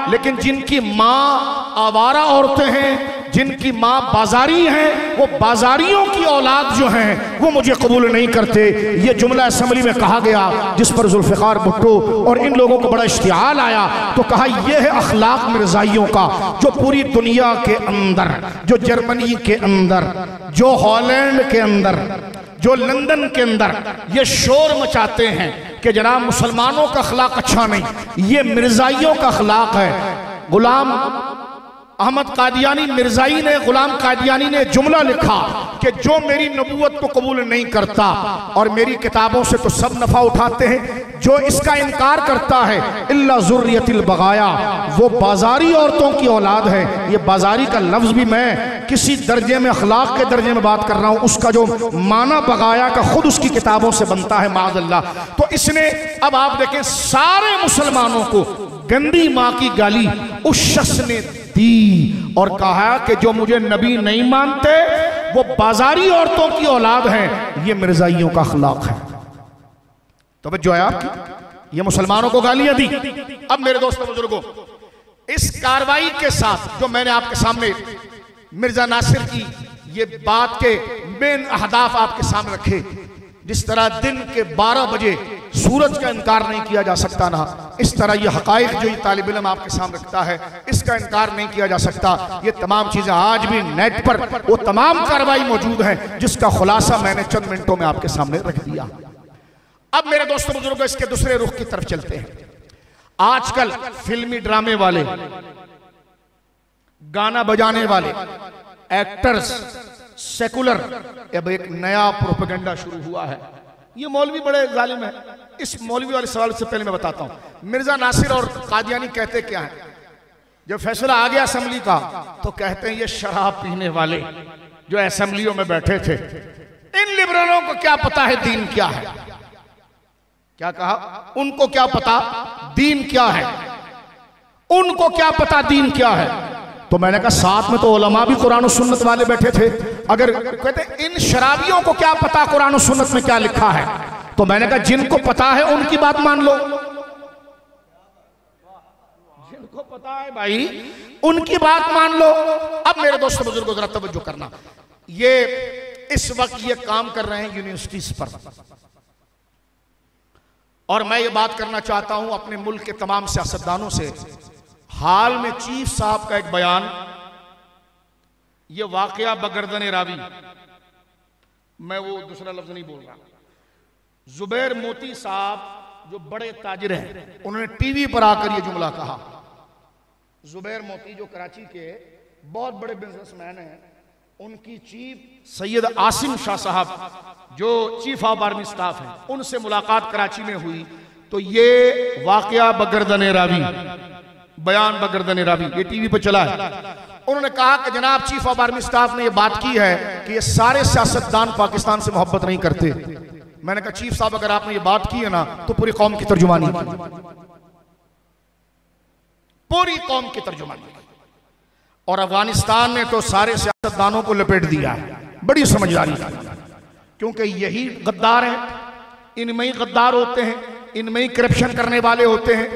A: लेकिन जिनकी माँ आवारा औरतें हैं, जिनकी माँ बाजारी हैं, वो बाजारियों की औलाद जो हैं वो मुझे कबूल नहीं करते। ये जुमला असेंबली में कहा गया, जिस पर जुल्फ़िकार भुट्टो और इन लोगों को बड़ा इश्तिहाल आया। तो कहा यह है अखलाक मिर्जाइयों का, जो पूरी दुनिया के अंदर, जो जर्मनी के अंदर, जो हॉलैंड के अंदर, जो लंदन के अंदर ये शोर मचाते हैं कि जनाब मुसलमानों का अखलाक अच्छा नहीं, ये मिर्जाइयों का अखलाक है। गुलाम अहमद कादियानी मिर्जाई ने, गुलाम कादियानी ने जुमला लिखा कि जो मेरी नबूवत को कबूल नहीं करता और मेरी किताबों से तो सब नफा उठाते हैं, जो इसका इनकार करता है इल्ला ज़ुर्रियतिल बगाया, वो बाजारी औरतों की औलाद है। ये बाजारी का लफ्ज भी मैं किसी दर्जे में, अखलाक के दर्जे में बात कर रहा हूं, उसका जो माना बगाया का खुद उसकी किताबों से बनता है माअज़ल्लाह। तो इसने, अब आप देखें, सारे मुसलमानों को गंदी माँ की गाली उस शख्स ने दी और कहा कि जो मुझे नबी नहीं मानते वो बाजारी औरतों की औलाद हैं। ये मिर्जाइयों का अखलाक है। तवज्जो है आपकी, ये मुसलमानों को गालियां दी। अब मेरे दोस्तों बुजुर्गों, इस कार्रवाई के साथ जो मैंने आपके सामने मिर्जा नासिर की ये बात के मेन अहदाफ आपके सामने रखे, जिस तरह दिन के 12 बजे सूरज का इनकार नहीं किया जा सकता ना, इस तरह ये हकाइक जो ये तालिब इल्म आपके सामने रखता है इसका इनकार नहीं किया जा सकता। ये तमाम चीजें आज भी नेट पर वो तमाम कार्रवाई मौजूद है जिसका खुलासा मैंने चंद मिनटों में आपके सामने रख दिया। अब मेरे दोस्तों बुजुर्गों, इसके दूसरे रुख की तरफ चलते हैं। आजकल फिल्मी ड्रामे वाले, गाना बजाने वाले, एक्टर्स, सेकुलर, अब एक नया प्रोपेगेंडा शुरू हुआ है। ये मौलवी बड़े जालिम है। इस मौलवी वाले सवाल से पहले मैं बताता हूं, मिर्जा नासिर और कादियानी कहते क्या है? जब फैसला आ गया असेंबली का तो कहते हैं ये शराब पीने वाले जो असेंबलियों में बैठे थे, इन लिबरलों को क्या पता है दीन क्या है। क्या कहा? उनको क्या पता दीन क्या है, उनको क्या पता दीन क्या है। तो मैंने कहा साथ में तो उलमा भी कुरान और सुन्नत वाले बैठे थे। अगर कहते इन शराबियों को क्या पता कुरान और सुन्नत में क्या लिखा है, तो मैंने कहा जिनको पता है उनकी बात मान लो, जिनको पता है भाई उनकी बात मान लो। अब मेरे दोस्तों बुजुर्गों जरा तवज्जो करना, ये इस वक्त ये काम कर रहे हैं यूनिवर्सिटीज पर, और मैं ये बात करना चाहता हूं अपने मुल्क के तमाम सियासतदानों से। हाल में चीफ साहब का एक बयान, ये वाकया बगरदन रावी, मैं वो दूसरा लफ्ज नहीं बोल रहा, जुबैर मोती साहब जो बड़े ताजिर हैं, उन्होंने टीवी पर आकर ये जुमला कहा। जुबैर मोती जो कराची के बहुत बड़े बिजनेसमैन हैं, उनकी चीफ सैयद आसिम शाह साहब जो चीफ ऑफ आर्मी स्टाफ हैं, उनसे मुलाकात कराची में हुई। तो ये वाकया बगरदन रावी, बयान बगरदन रावी, ये टीवी पर चला है। उन्होंने कहा कि जनाब चीफ ऑफ आर्मी स्टाफ ने ये बात की है कि ये सारे सियासतदान पाकिस्तान से मोहब्बत नहीं करते। मैंने कहा चीफ साहब अगर आपने ये बात की है ना तो पूरी कौम की तर्जुमानी की, पूरी कौम की तर्जुमानी की। और अफगानिस्तान ने तो सारे सियासतदानों को लपेट दिया है, बड़ी समझदारी का, क्योंकि यही गद्दार हैं, इनमें ही गद्दार होते हैं, इनमें ही करप्शन करने वाले होते हैं,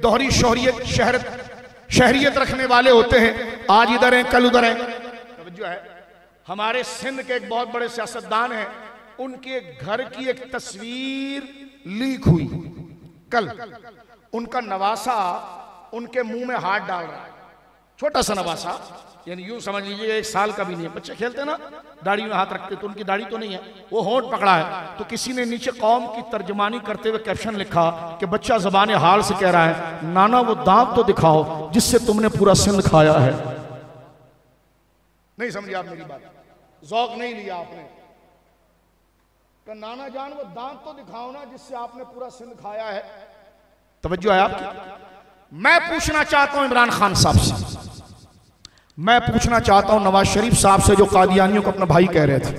A: दोहरी शहरियत रखने वाले होते हैं। आज इधर हैं कल उधर हैं। जो है हमारे सिंध के एक बहुत बड़े सियासतदान हैं, उनके घर की एक तस्वीर लीक हुई कल, उनका नवासा उनके मुंह में हाथ डाल रहा है, छोटा सा नवासा, यानी यूं समझ लीजिए 1 साल का भी नहीं है। बच्चे खेलते ना दाढ़ी में हाथ रखते, तो उनकी दाढ़ी तो नहीं है, वो होंठ पकड़ा है। तो किसी ने नीचे कौम की तर्जमानी करते हुए कैप्शन लिखा कि बच्चा ज़बान हाल से कह रहा है, नाना वो दांत तो दिखाओ जिससे तुमने पूरा सिंध खाया है। नहीं समझिए आप मेरी बात, ज़ौक़ नहीं लिया आपने। तो नाना जान वो दांत तो दिखाओ ना जिससे आपने पूरा सिंध खाया है। तवज्जो है आपकी। मैं पूछना चाहता हूं इमरान खान साहब से, मैं पूछना चाहता हूं नवाज शरीफ साहब से जो कादियानियों को अपना भाई कह रहे थे।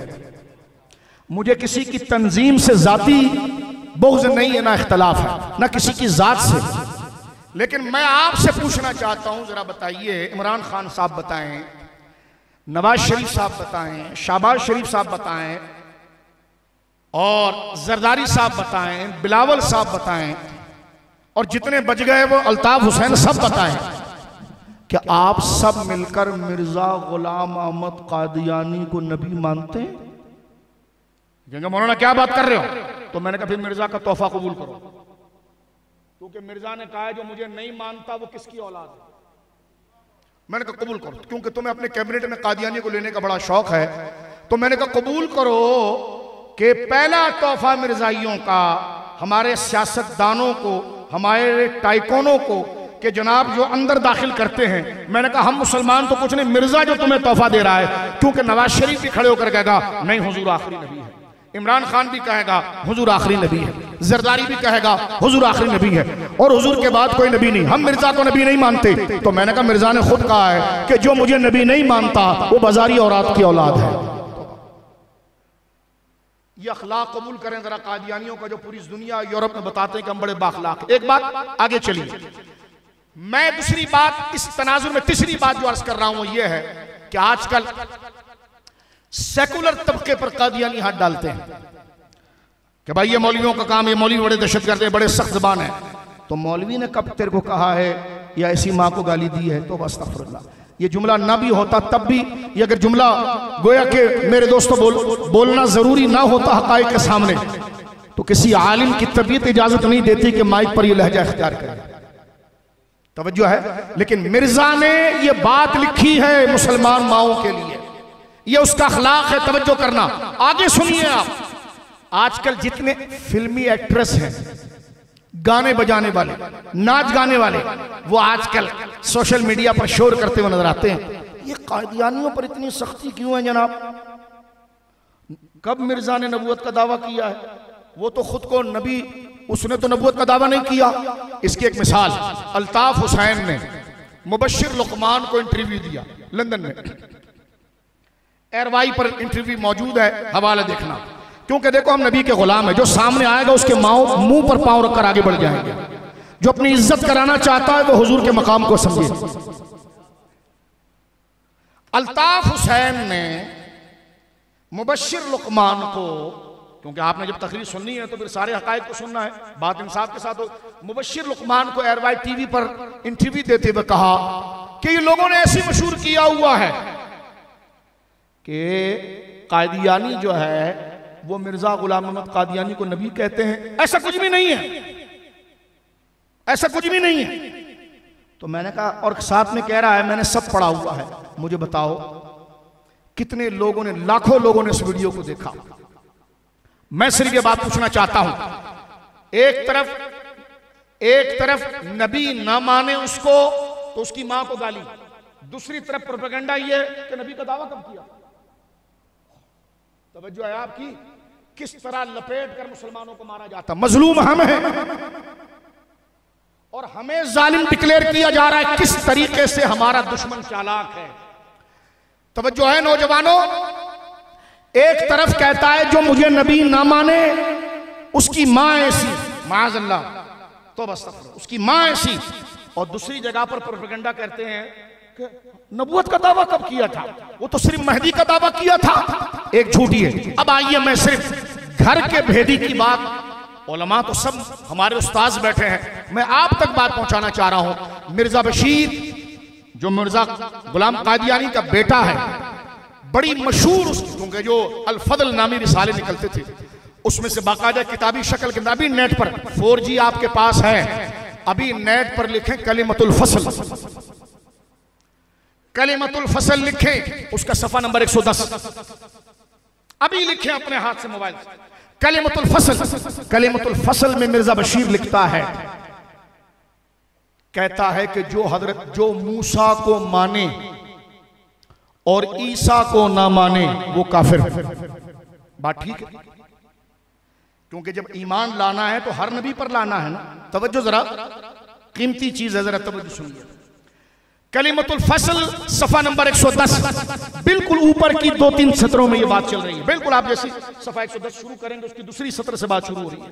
A: मुझे किसी की तंजीम से जाती बुग़्ज़ नहीं है, ना इख्तलाफ है, ना किसी की जात से, लेकिन मैं आपसे पूछना चाहता हूं, जरा बताइए, इमरान खान साहब बताएं, नवाज शरीफ साहब बताएं, शहबाज शरीफ साहब बताएं, और जरदारी साहब बताएं, बिलावल साहब बताएं, और जितने बच गए वो अल्ताफ हुसैन सब बताएं, क्या आप सब मिलकर मिर्जा गुलाम अहमद कादियानी को नबी मानते हैं? कहेंगे मौलाना क्या बात कर रहे हो? तो मैंने कहा फिर मिर्जा का तोहफा कबूल करो, क्योंकि मिर्जा ने कहा है जो मुझे नहीं मानता वो किसकी औलाद है। मैंने कहा कबूल करो, क्योंकि तुम्हें अपने कैबिनेट में कादियानी को लेने का बड़ा शौक है। तो मैंने कहा कबूल करो कि पहला तोहफा मिर्जाइयों का हमारे सियासतदानों को, हमारे टाइकोनों को कि जनाब जो अंदर दाखिल करते हैं, मैंने कहा हम मुसलमान तो कुछ नहीं, मिर्जा जो तुम्हें तोहफा दे रहा है, क्योंकि नवाज शरीफ भी खड़े होकर कहेगा नहीं हुजूर आखिरी नबी है, इमरान खान भी कहेगा हुजूर आखिरी नबी है, जरदारी भी कहेगा हुजूर आखिरी नबी है, और हुजूर के बाद कोई नबी नहीं, हम मिर्जा को नबी नहीं मानते। तो मैंने कहा मिर्जा ने खुद कहा है कि जो मुझे नबी नहीं मानता वो बाजारी औलाद की औलाद है। ये अखलाक कबूल करें जरा कादियानियों का, जो पूरी दुनिया यूरोप में बताते हैं कि हम बड़े बाखलाक। एक बात आगे चलिए, मैं दूसरी बात इस तनाजुर में तीसरी बात जो अर्ज कर रहा हूं ये है कि आजकल सेकुलर तबके पर कादियानी हाथ डालते हैं कि भाई ये मौलवियों का काम, ये मौलवी बड़े दहशतगर्द है, बड़े सख्त ज़बान है। तो मौलवी ने कब तेरे को कहा है या ऐसी माँ को गाली दी है? तो बस अस्तगफिरुल्लाह, ये जुमला ना भी होता तब भी, ये अगर जुमला गोया कि मेरे दोस्तों बोलना जरूरी ना होता हक़ाइक़ के सामने, तो किसी आलिम की तबीयत इजाजत नहीं देती कि माइक पर ये लहजा इख्तियार करे। तवज्जो है। लेकिन मिर्जा ने ये बात लिखी है मुसलमान माओं के लिए, ये उसका अखलाक है। तवज्जो करना, आगे सुनिए आप। आजकल जितने फिल्मी एक्ट्रेस हैं, गाने बजाने वाले, नाच गाने वाले, वो आजकल सोशल मीडिया पर शोर करते हुए नजर आते हैं। ये कादियानियों पर इतनी सख्ती क्यों है जनाब? कब मिर्जा ने नबूवत का दावा किया है? वो तो खुद को नबी, उसने तो नबूवत का दावा नहीं किया। इसकी एक मिसाल, अल्ताफ हुसैन ने मुबश्शिर लुकमान को इंटरव्यू दिया लंदन में, एयरवाई पर इंटरव्यू मौजूद है, हवाला देखना। क्योंकि देखो हम नबी के गुलाम है, जो सामने आएगा उसके मुंह पर पांव रखकर आगे बढ़ जाएंगे। जो अपनी इज्जत कराना चाहता है वो हुजूर के मकाम को समझे। अल्ताफ हुसैन ने मुबश्शिर लुकमान को, क्योंकि आपने जब तकरीर सुननी है तो फिर सारे हकायक को सुनना है, बात इंसाफ के साथ हो। मुबश्शिर लुकमान को एयरवाई टीवी पर इंटरव्यू देते हुए कहा कि ये लोगों ने ऐसी मशहूर किया हुआ है कि कादियानी जो है वो मिर्जा गुलाम अहमद कादियानी को नबी कहते हैं। ऐसा कुछ भी नहीं है, ऐसा कुछ भी नहीं है। तो मैंने कहा, और साथ में कह रहा है मैंने सब पढ़ा हुआ है, मुझे बताओ कितने लोगों ने, लाखों लोगों ने इस वीडियो को देखा। मैं सिर्फ ये बात पूछना चाहता हूं, एक तरफ नबी ना माने उसको तो उसकी मां को गाली, दूसरी तरफ प्रोपेगेंडा ये कि नबी का दावा कब किया। तवज्जो है आपकी, किस तरह लपेट कर मुसलमानों को मारा जाता। मजलूम हम हैं और हमें जालिम डिक्लेयर किया जा रहा है। किस तरीके से हमारा दुश्मन चालाक है। तवज्जो है नौजवानों, एक तरफ कहता है जो मुझे नबी ना माने उसकी मां ऐसी, माअज़ल्लाह, तो बस उसकी मां ऐसी, और दूसरी जगह पर प्रोपेगेंडा करते हैं कि नबूवत का दावा कब किया था, वो तो सिर्फ महदी का दावा किया था। एक झूठी है। अब आइए मैं सिर्फ घर के भेदी की बात, उलमा तो सब हमारे उस्ताद बैठे हैं, मैं आप तक बात पहुंचाना चाह रहा हूं। मिर्जा बशीर जो मिर्जा गुलाम कादियानी का बेटा है, बड़ी मशहूर, क्योंकि जो अल फदल नामी रिसाले निकलते थे उसमें से बाकायदा किताबी शक्ल के, अभी नेट पर 4G आपके पास है, अभी नेट पर लिखें कलिमतुल फसल, कलिमतुल फसल लिखें, उसका सफा नंबर 110, अभी लिखें अपने हाथ से मोबाइल से, कलिमतुल फसल। कलिमतुल फसल में मिर्जा बशीर लिखता है, कहता है कि जो मूसा को माने और ईसा को ना माने वो काफिर। बात ठीक है, क्योंकि जब ईमान लाना है तो हर नबी पर लाना है ना। तवज्जो जरा, कीमती चीज है, जरा तवज्जो सुनिए। कलिमतुल फसल सफा नंबर 110, बिल्कुल ऊपर की 2-3 सत्रों में ये बात चल रही है। बिल्कुल आप जैसी सफा 110 शुरू करेंगे उसकी दूसरी सत्र से बात शुरू हो रही है।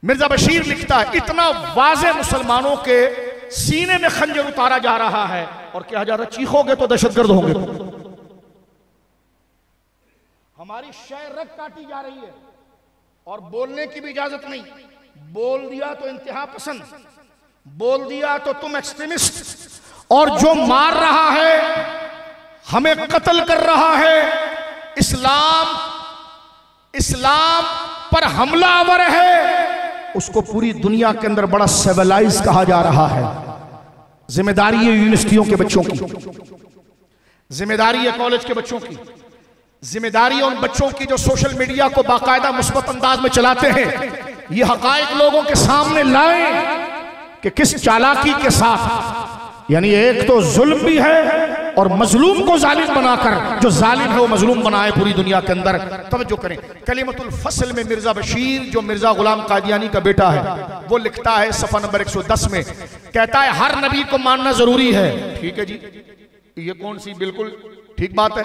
A: मिर्जा बशीर लिखता है, इतना वाज़े मुसलमानों के सीने में खंजर उतारा जा रहा है और कहा जा रहा है चीखोगे तो दहशतगर्द होंगे। हमारी शय रग काटी जा रही है और बोलने की भी इजाजत नहीं। बोल दिया तो इंतहा पसंद, बोल दिया तो तुम एक्सट्रीमिस्ट, और जो मार रहा है, हमें कत्ल कर रहा है, इस्लाम पर हमलावर है, उसको पूरी दुनिया के अंदर बड़ा सिविलाइज कहा जा रहा है। जिम्मेदारी है यूनिवर्सिटियों के बच्चों की, जिम्मेदारी है कॉलेज के बच्चों की, जिम्मेदारी है उन बच्चों की जो सोशल मीडिया को बाकायदा मुस्बत अंदाज में चलाते हैं। ये हकायक लोगों के सामने लाएं कि किस चालाकी के साथ, यानी एक तो जुल्म भी है और मजलूम को जालिम बनाकर जो जालिम है वो मजलूम बनाए पूरी दुनिया के अंदर। तवज्जो करें, कलिमतुल फस्ल में मिर्जा बशीर जो मिर्जा गुलाम कादियानी का बेटा है वो लिखता है सफ़ा नंबर 110 में, कहता है हर नबी को मानना जरूरी है। ठीक है जी, ये कौन सी बिल्कुल ठीक बात है।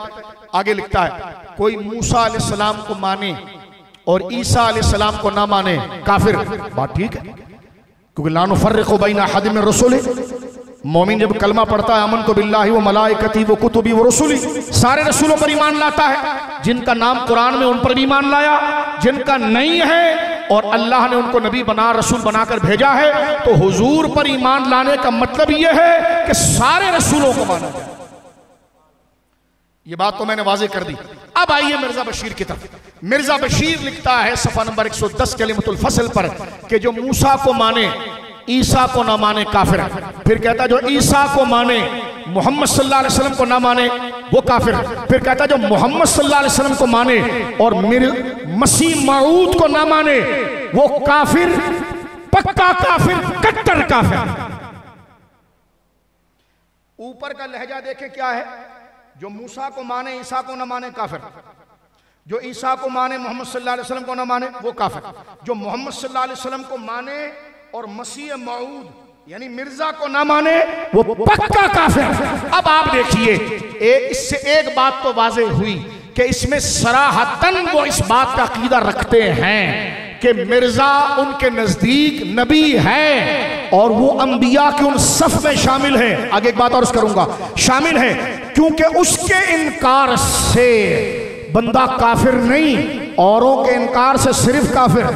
A: आगे लिखता है कोई मूसा अलैहिस्सलाम को माने और ईसा अलैहिस्सलाम को ना माने काफिर। बात ठीक है, क्योंकि ला नुफर्रिकु बैना अहदिन मिन रुसुलि, मोमिन जब कलमा पढ़ता है अमनतु बिल्लाहि व मलाइकती व कुतुबी व रुसुली, सारे रसूलों पर ईमान लाता है। जिनका नाम कुरान में उन पर भी ईमान लाया, जिनका नहीं है और अल्लाह ने उनको नबी बना रसूल बनाकर भेजा है, तो हुजूर पर ईमान लाने का मतलब यह है कि सारे रसूलों को माना जाए। ये बात तो मैंने वाज़ेह कर दी। अब आइए मिर्जा बशीर की तरफ। मिर्जा बशीर लिखता है सफ़ा नंबर 110 कलिमतुल फस्ल पर कि जो मूसा को माने ईसा को ना माने काफिर। फिर कहता जो ईसा को माने मोहम्मद सल्लल्लाहु अलैहि वसल्लम को ना माने वो काफिर। फिर कहता जो मोहम्मद सल्लल्लाहु अलैहि वसल्लम को माने और मेरे मसीह मऊद को ना माने वो काफिर, पक्का काफिर, कट्टर काफिर। ऊपर का लहजा देखे क्या है, जो मूसा को माने ईसा को ना माने काफिर, जो ईसा को माने मोहम्मद सल्लल्लाहु अलैहि वसल्लम को ना माने वो काफिर, जो मोहम्मद सल्लल्लाहु अलैहि वसल्लम को माने और मसीह मऊद यानी मिर्जा को ना माने वो पक्का काफिर। अब आप देखिए, इससे एक बात तो वाज़ेह हुई कि इसमें सराहतन वो इस बात का अकीदा रखते हैं कि मिर्जा उनके नजदीक नबी है और वो अंबिया के उन सफ में शामिल है। आगे एक बात और करूंगा, शामिल है, क्योंकि उसके इनकार से बंदा काफिर नहीं, औरों के इनकार से सिर्फ काफिर,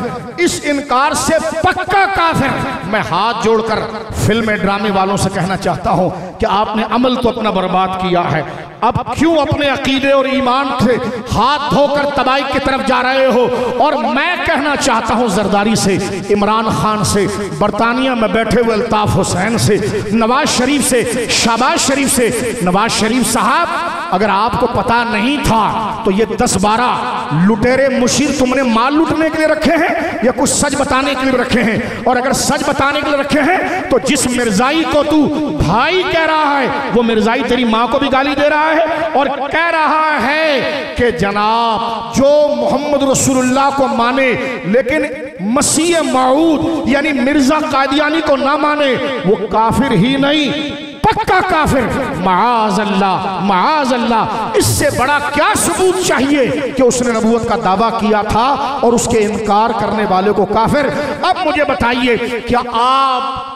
A: इस इनकार से पक्का काफिर। मैं हाथ जोड़कर फिल्म ड्रामे वालों से कहना चाहता हूं कि आपने अमल तो अपना बर्बाद किया है, अब क्यों अपने अकीदे और ईमान से हाथ धोकर तबाही की तरफ जा रहे हो। और मैं कहना चाहता हूं जरदारी से, इमरान खान से, बरतानिया में बैठे हुए अल्ताफ हुसैन से, नवाज शरीफ से, शहबाज शरीफ से, नवाज शरीफ साहब अगर आपको पता नहीं था तो ये 10-12 लुटेरे मुशीर तुमने माल लूटने के लिए रखे हैं या कुछ सच बताने के लिए रखे हैं। और अगर सच बताने के लिए रखे हैं तो जिस मिर्जाई को तू भाई कह रहा है वो मिर्जाई तेरी माँ को भी गाली दे रहा है और कह रहा है कि जनाब जो मोहम्मद रसूलुल्लाह को माने लेकिन मसीह मऊद यानी मिर्जा कादियानी को ना माने वो काफिर ही नहीं, पक्का काफिर। माअज़ल्लाह, माअज़ल्लाह, इससे बड़ा क्या सबूत चाहिए कि उसने नबूवत का दावा किया था और उसके इनकार करने वाले को काफिर। अब मुझे बताइए, क्या आप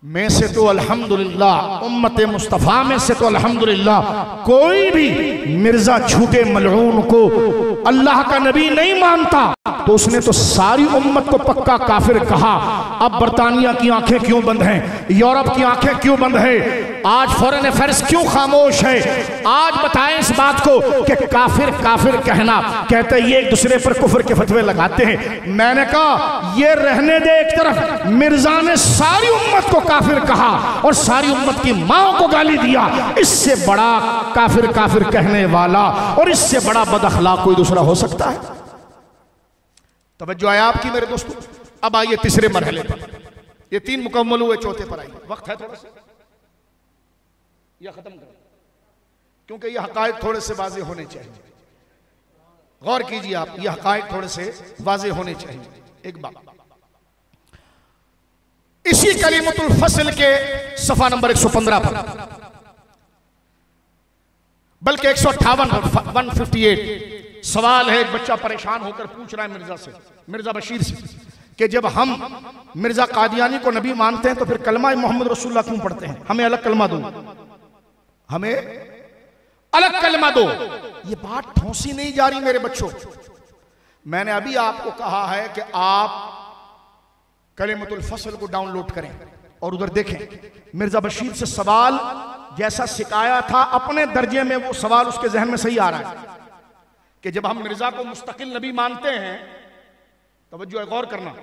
A: में से तो अल्हम्दुलिल्लाह, उम्मत मुस्तफ़ा में से तो अल्हम्दुलिल्लाह कोई भी मिर्जा झूठे मलऊन को अल्लाह का नबी नहीं मानता, तो उसने तो सारी उम्मत को पक्का काफिर कहा। अब बरतानिया की आंखें क्यों बंद हैं, यूरोप की आंखें क्यों बंद है, आज फॉरेन अफेयर्स क्यों खामोश है? आज बताएं इस बात को कि काफिर काफिर कहना, कहते ये एक दूसरे पर कुफर के फतवे लगाते हैं। मैंने कहा ये रहने दे एक तरफ, मिर्जा ने सारी उम्मत को काफिर कहा और सारी उम्मत की मां को गाली दिया। इससे बड़ा काफिर काफिर कहने वाला और इससे बड़ा बदअखलाक कोई दूसरा हो सकता है? तवज्जो है आपकी मेरे दोस्तों। अब आइए तीसरे मरहले पर, ये 3 मुकम्मल हुए, चौथे पर आइए। वक्त है थोड़ा सा या खत्म करें, क्योंकि ये हकायक थोड़े से वाज़ेह होने चाहिए। गौर कीजिए आप, ये हकायक थोड़े से वाज़ेह होने चाहिए। एक बात, इसी कलीमतुल फस्ल के सफ़ा नंबर 115 पर, बल्कि 158 158 सवाल है। एक बच्चा परेशान होकर पूछ रहा है मिर्जा से, मिर्जा बशीर से, कि जब हम मिर्जा कादियानी को नबी मानते हैं तो फिर कलमा मोहम्मद रसूलुल्लाह क्यों पढ़ते हैं? हमें अलग कलमा दो, हमें अलग कलमा दो। ये बात ठोंसी नहीं जा रही मेरे बच्चों। मैंने अभी आपको कहा है कि आप कलिमतुल फस्ल को डाउनलोड करें और उधर देखें। मिर्जा बशीर से सवाल जैसा सिखाया था अपने दर्जे में, वो सवाल उसके जहन में सही आ रहा है कि जब हम मिर्जा को मुस्तकिल नबी मानते हैं, तवज्जो है, गौर करना,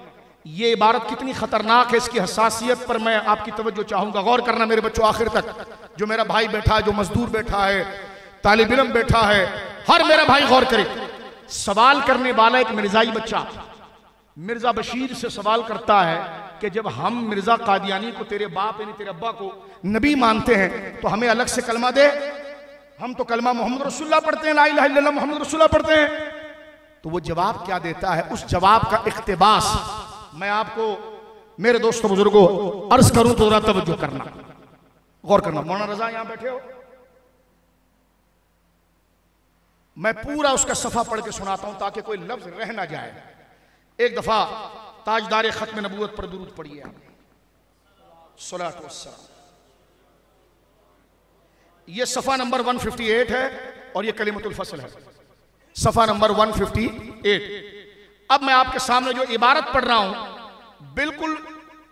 A: ये इबारत कितनी खतरनाक है, इसकी हसासियत पर मैं आपकी तवज्जो चाहूंगा। गौर करना मेरे बच्चों आखिर तक। जो मेरा भाई बैठा है, जो मजदूर बैठा है, तालिब इल्म बैठा है, हर मेरा भाई गौर करे। सवाल करने वाला एक मिर्जाई बच्चा मिर्जा बशीर से सवाल करता है कि जब हम मिर्जा कादियानी को, तेरे बाप यानी तेरे अब्बा को नबी मानते हैं तो हमें अलग से कलमा दे। हम तो कलमा मोहम्मद रसूलुल्लाह पढ़ते हैं, ला इलाहा इल्लल्लाह मोहम्मद रसूलुल्लाह पढ़ते हैं। तो वो जवाब क्या देता है, उस जवाब का इख्तिबास मैं आपको मेरे दोस्तों बुजुर्गों अर्ज करूं तो जरा तवज्जो करना, गौर करना। मौलाना रजा यहां बैठे हो, मैं पूरा उसका सफा पढ़ के सुनाता हूं ताकि कोई लफ्ज रह ना जाए। एक दफा ताजदार खत्म नबूवत पर दुरूद पढ़िए आप, सल्लल्लाहु अलैहि वसल्लम। ये सफा नंबर 158 है और ये कलिमतुल फसल है, सफा नंबर 158। अब मैं आपके सामने जो इबारत पढ़ रहा हूं, बिल्कुल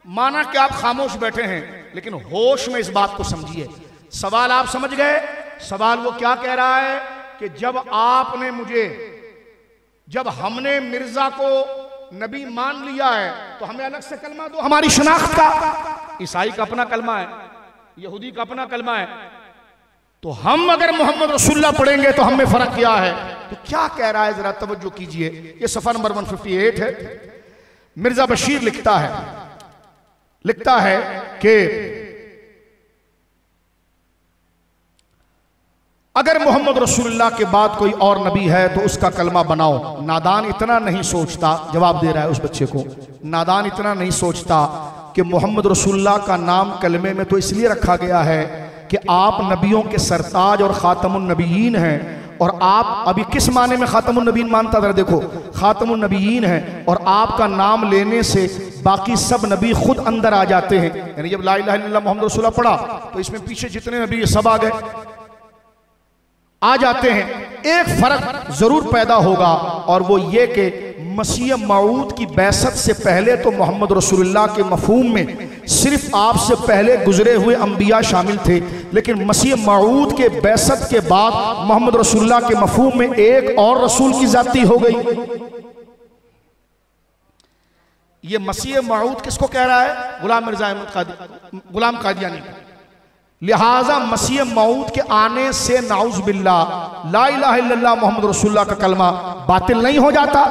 A: माना कि आप खामोश बैठे हैं, लेकिन होश में इस बात को समझिए। सवाल आप समझ गए? सवाल वो क्या कह रहा है कि जब हमने मिर्जा को नबी मान लिया है तो हमें अलग से कलमा दो हमारी शनाख्त का। ईसाई का अपना कलमा है, यहूदी का अपना कलमा है, तो हम अगर मोहम्मद रसूलुल्लाह पढ़ेंगे तो हमें फर्क क्या है? तो क्या कह रहा है जरा तवज्जो कीजिए। ये सफा नंबर 158 है। मिर्जा बशीर लिखता है कि अगर मोहम्मद रसूलुल्लाह के बाद कोई और नबी है तो उसका कलमा बनाओ। नादान इतना नहीं सोचता, जवाब दे रहा है उस बच्चे को, नादान इतना नहीं सोचता कि मोहम्मद रसूलुल्लाह का नाम कलमे में तो इसलिए रखा गया है कि आप नबियों के सरताज और खातमुन नबीयीन हैं। और आप अभी किस माने में खातमुन नबीयीन मानता था? देखो, खातमुन नबीयीन है और आपका नाम लेने से बाकी सब नबी खुद अंदर आ जाते हैं। यानी जब ला इलाहा इल्लल्लाह मोहम्मद रसूलुल्लाह पढ़ा तो इसमें पीछे जितने नबी सब आ गए, आ जाते हैं। एक फर्क जरूर पैदा होगा और वो ये कि मसीह मऊद की बैसत से पहले तो मोहम्मद रसूलुल्लाह के मफहूम में सिर्फ आपसे पहले गुजरे हुए अंबिया शामिल थे, लेकिन मसीह मऊद के बैसत के बाद मोहम्मद रसूलुल्लाह के मफहूम में एक और रसूल की जाती हो गई। ये मसीह मऊद किसको कह रहा है? गुलाम मिर्जा गुलाम कादियानी। लिहाजा मसीह मऊद के आने से नाउज बिल्लाह ला इलाहा इल्लल्लाह मोहम्मद रसूलुल्लाह का कलमा बातिल नहीं हो जाता,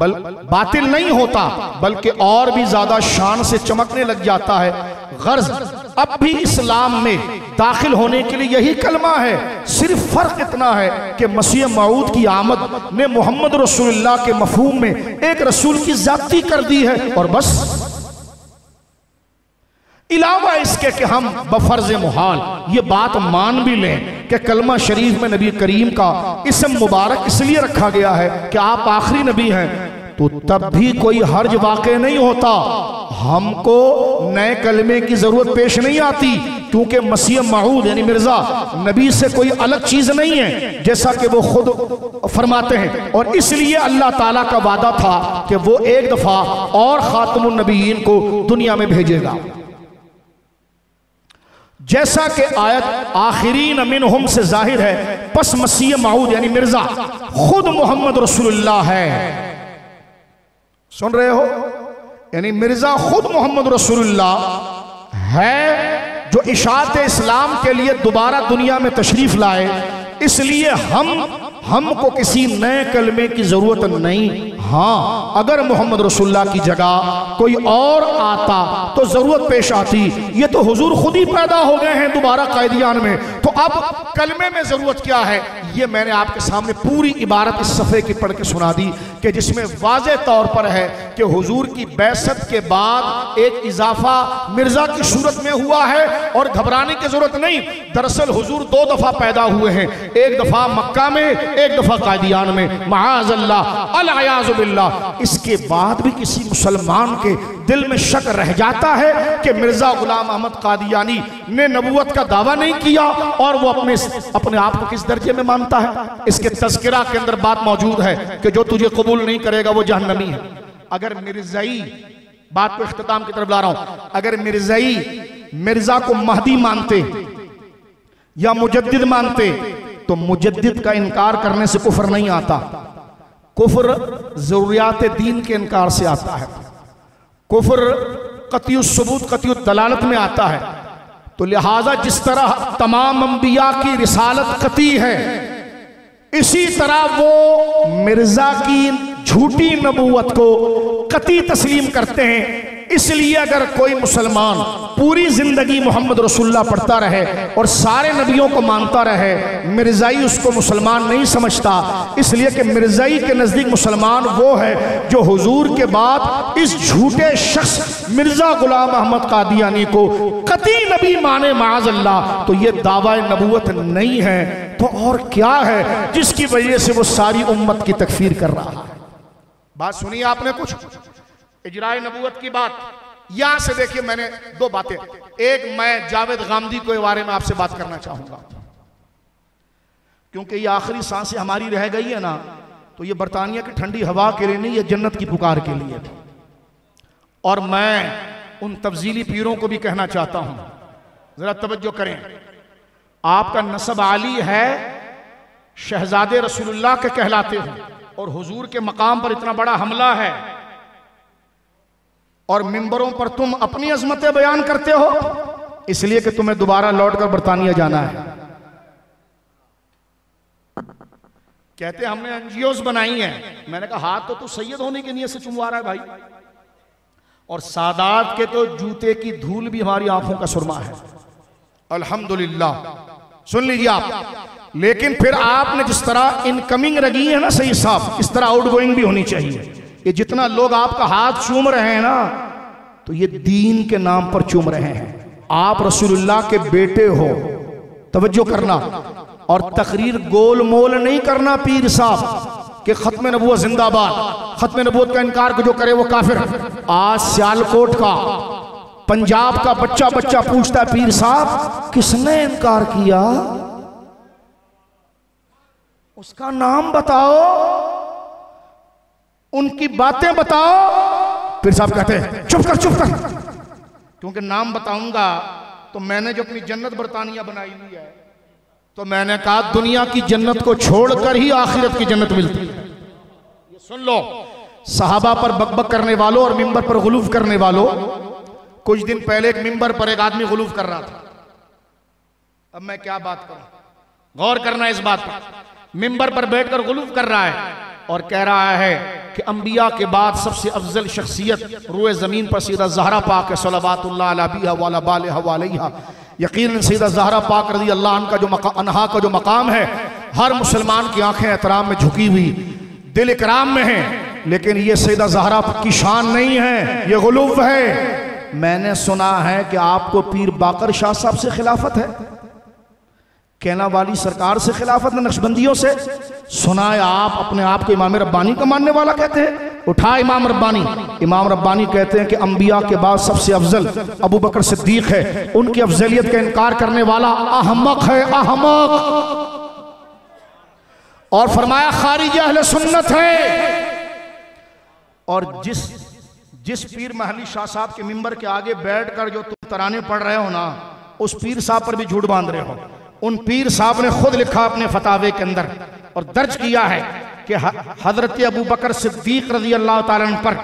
A: बातिल नहीं होता, बल्कि और भी ज्यादा शान से चमकने लग जाता है। गर्ज अब भी इस्लाम में दाखिल होने के लिए यही कलमा है, सिर्फ फर्क इतना है कि मसीह मऊद की आमद ने मोहम्मद रसूलुल्लाह के मफहूम में एक रसूल की जाती कर दी है और बस। इलावा इसके कि हम बफर्ज मुहाल ये बात मान भी लें कि कलमा शरीफ में नबी करीम का इसम मुबारक इसलिए रखा गया है कि आप आखिरी नबी हैं, तो तब भी कोई हर्ज वाक़ई नहीं होता। हमको नए कलमे की जरूरत पेश नहीं आती, क्योंकि मसीह मऊद यानी मिर्जा नबी से कोई अलग चीज नहीं है, जैसा कि वो खुद फरमाते हैं। और इसलिए अल्लाह ताला का वादा था कि वो एक दफा और खातमुन नबीयीन को दुनिया में भेजेगा। जैसा कि आयत आखिरीन मिनहुम से जाहिर है, पस मसीह मऊद यानी मिर्जा खुद मोहम्मद रसूलुल्लाह है। सुन रहे हो? यानी मिर्जा खुद मोहम्मद रसूलुल्लाह है, जो इशाअत इस्लाम के लिए दोबारा दुनिया में तशरीफ लाए। इसलिए हमको किसी नए कलमे की जरूरत नहीं। हाँ, अगर मोहम्मद रसूलुल्लाह की जगह कोई और आता तो जरूरत पेश आती। ये तो हुजूर खुद ही पैदा हो गए हैं दोबारा कायदियान में, तो अब कलमे में जरूरत क्या है? ये मैंने आपके सामने पूरी इबारत इस सफ़े की पढ़ के सुना दी कि जिसमें वाज़े तौर पर है कि हुजूर की बैसत के बाद एक इजाफा मिर्जा की सूरत में हुआ है और घबराने की जरूरत नहीं। दरअसल हुजूर दो दफा पैदा हुए हैं, एक दफा मक्का में, एक दफा कादियान में, माअज़ल्लाह अल-अयाज़ु बिल्लाह। इसके बाद भी किसी मुसलमान के दिल में शक रह जाता है कि मिर्जा गुलाम अहमद कादियानी ने नबूवत का दावा नहीं किया और वो अपने आप को किस दर्जे में मानता है। इसके तज़किरा के अंदर बात मौजूद है कि जो तुझे कबूल नहीं करेगा वो जहन्नमी है। अगर मिर्जाई, बात को इख्तिताम की तरफ ला रहा हूं, अगर मिर्जाई मिर्जा को महदी मानते या मुजद्दिद मानते तो मुजद्दिद का इनकार करने से कुफर नहीं आता, कुफर जरूरियात दीन के इनकार से आता है, कुफर कतियुस सबूत कतियुत दलालत में आता है। तो लिहाजा जिस तरह तमाम अंबिया की रिसालत कती है, इसी तरह वो मिर्जा की झूठी नबूवत को कती तस्लीम करते हैं। इसलिए अगर कोई मुसलमान पूरी जिंदगी मोहम्मद रसूलुल्लाह पढ़ता रहे और सारे नबियों को मानता रहे, मिर्जाई उसको मुसलमान नहीं समझता। इसलिए कि मिर्जाई के नजदीक मुसलमान वो है जो हुजूर के बाद इस झूठे शख्स मिर्जा गुलाम अहमद कादियानी को कती नबी माने माअज़ल्लाह, तो ये दावा नबूवत नहीं है तो और क्या है जिसकी वजह से वो सारी उम्मत की तकफीर कर रहा है। बात सुनिए आपने कुछ इजराए नबूवत की बात। यहां से देखिए, मैंने दो बातें, एक मैं जावेद गामदी के बारे में आपसे बात करना चाहूंगा, क्योंकि ये आखिरी सांसें हमारी रह गई है ना, तो ये बरतानिया की ठंडी हवा के लिए नहीं, ये जन्नत की पुकार के लिए। और मैं उन तब्जीली पीरों को भी कहना चाहता हूं, जरा तवज्जो करें, आपका नसब आली है, शहजादे रसूलुल्लाह के कहलाते हो, और हुजूर के मकाम पर इतना बड़ा हमला है, और मिंबरों पर तुम अपनी अजमतें बयान करते हो, इसलिए कि तुम्हें दोबारा लौटकर बरतानिया जाना है। कहते हमने एनजीओज बनाई हैं। मैंने कहा हाथ तो तू सैयद होने की नीयत से चुमवा रहा है भाई, और सादात के तो जूते की धूल भी हमारी आंखों का सुरमा है, अल्हम्दुलिल्लाह। सुन लीजिए आप, लेकिन फिर आपने जिस तरह इनकमिंग रगी है ना सही साहब, इस तरह आउटगोइंग भी होनी चाहिए। ये जितना लोग आपका हाथ चूम रहे हैं ना, तो ये दीन के नाम पर चूम रहे हैं। आप रसूलुल्लाह के बेटे हो, तवज्जो करना, और तकरीर गोल मोल नहीं करना पीर साहब कि खत्म नबूवत जिंदाबाद, खत्म नबूवत का इनकार को जो करे वो काफिर। आज सियालकोट का, पंजाब का बच्चा बच्चा पूछता है पीर साहब किसने इनकार किया, उसका नाम बताओ, उनकी बातें बताओ। पीर साहब कहते हैं चुप कर चुप कर, क्योंकि नाम बताऊंगा तो मैंने जो अपनी जन्नत बरतानिया बनाई हुई है, तो मैंने कहा दुनिया की जन्नत को छोड़कर ही आखिरत की जन्नत मिलती है। ये सुन लो, सहाबा पर बकबक करने वालों और मिंबर पर गुलूफ करने वालों, कुछ दिन पहले एक मिंबर पर एक आदमी गुलूफ कर रहा था। अब मैं क्या बात करूं, गौर करना इस बात पर। मिंबर पर बैठकर गुलूफ कर रहा है और कह रहा है कि अंबिया के बाद सबसे अफजल शख्सियत रुए जमीन पर सीधा ज़हरा पाक है, सल्लल्लाहु अलैहि व यकीनन सैयदा ज़हरा पाक रज़ी अल्लाह अन्हा का जो मकाम है, हर मुसलमान की आंखें एहतराम में झुकी हुई, दिल इकराम में है। लेकिन ये सैयदा ज़हरा की शान नहीं है, ये गुलूफ है। मैंने सुना है कि आपको पीर बाकर शाह साहब से खिलाफत है, कहना वाली सरकार से खिलाफत है, नक्शबंदियों से। सुना है आप अपने आप को इमाम रब्बानी का मानने वाला कहते हैं। उठा इमाम रब्बानी, इमाम रब्बानी कहते हैं कि अंबिया के बाद सबसे अफजल अबू बकर सिद्दीक है, उनकी अफजलियत का इनकार करने वाला अहमक है, अहमक। और फरमाया खारिज अहले सुन्नत है। और जिस पीर महली शाह साहब के मिंबर के आगे बैठकर जो तुम तराने पढ़ रहे हो ना, उस पीर साहब पर भी झूठ बांध रहे हो। उन पीर साहब ने खुद लिखा अपने फतावे के अंदर और दर्ज किया है कि हजरत अबू बकर सिद्दीक रज़ी अल्लाह ताला अन्हु पर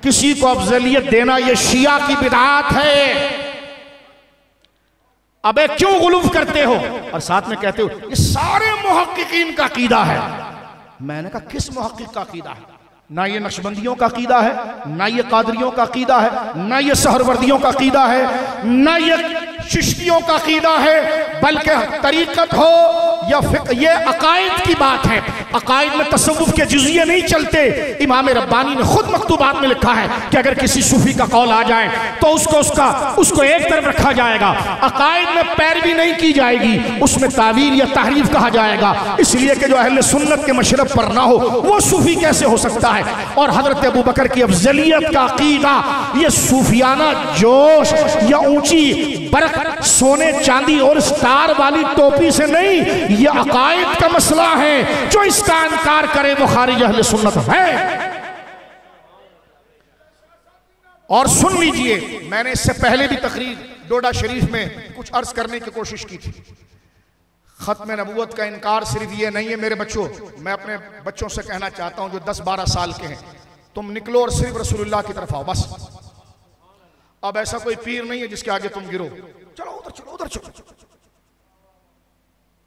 A: किसी को अफजलियत देना यह शिया की बिदअत है। अबे क्यों गुलूफ करते हो? और साथ में कहते हो ये सारे मुहक्किकीन का अकीदा है। मैंने कहा किस मुहक्किक का अकीदा है? ना ये नक्शबंदियों का अकीदा है, ना ये कादरियों का अकीदा है, ना ये सहरवर्दियों का अकीदा है, ना ये चिश्तियों का अकीदा है, बल्कि तरीकत हो या ये अकायद की बात है। अकायद में तसव्वुफ के जुज़िये नहीं चलते। इमाम रब्बानी ने खुद मकतूबात में लिखा है कि अगर किसी सूफी का कौल आ जाए तो उसको एक तरफ रखा जाएगा, अकायद में पैरवी नहीं की जाएगी, उसमें तावील या तहरीफ कहा जाएगा। इसलिए कि जो अहले सुन्नत के मशरब पर ना हो वो सूफी कैसे हो सकता है? और हजरत अबू बकर की अफजलियत का अकीदा ये सूफियाना जोश या ऊंची बरक सोने चांदी और स्टार वाली टोपी से नहीं, ये अकायद का मसला है। जो इसका इनकार करे वो खारिज अहले सुन्नत है। और सुन लीजिए, मैंने इससे पहले भी तकरीर डोडा शरीफ में कुछ अर्ज करने की कोशिश की थी। खत्म नबूवत का इनकार सिर्फ ये नहीं है मेरे बच्चों, मैं अपने बच्चों से कहना चाहता हूं जो 10-12 साल के हैं, तुम निकलो और सिर्फ रसूलुल्लाह की तरफ आओ बस। अब ऐसा कोई पीर नहीं है जिसके आगे तुम गिरो, चलो उधर चलो उधर चलो।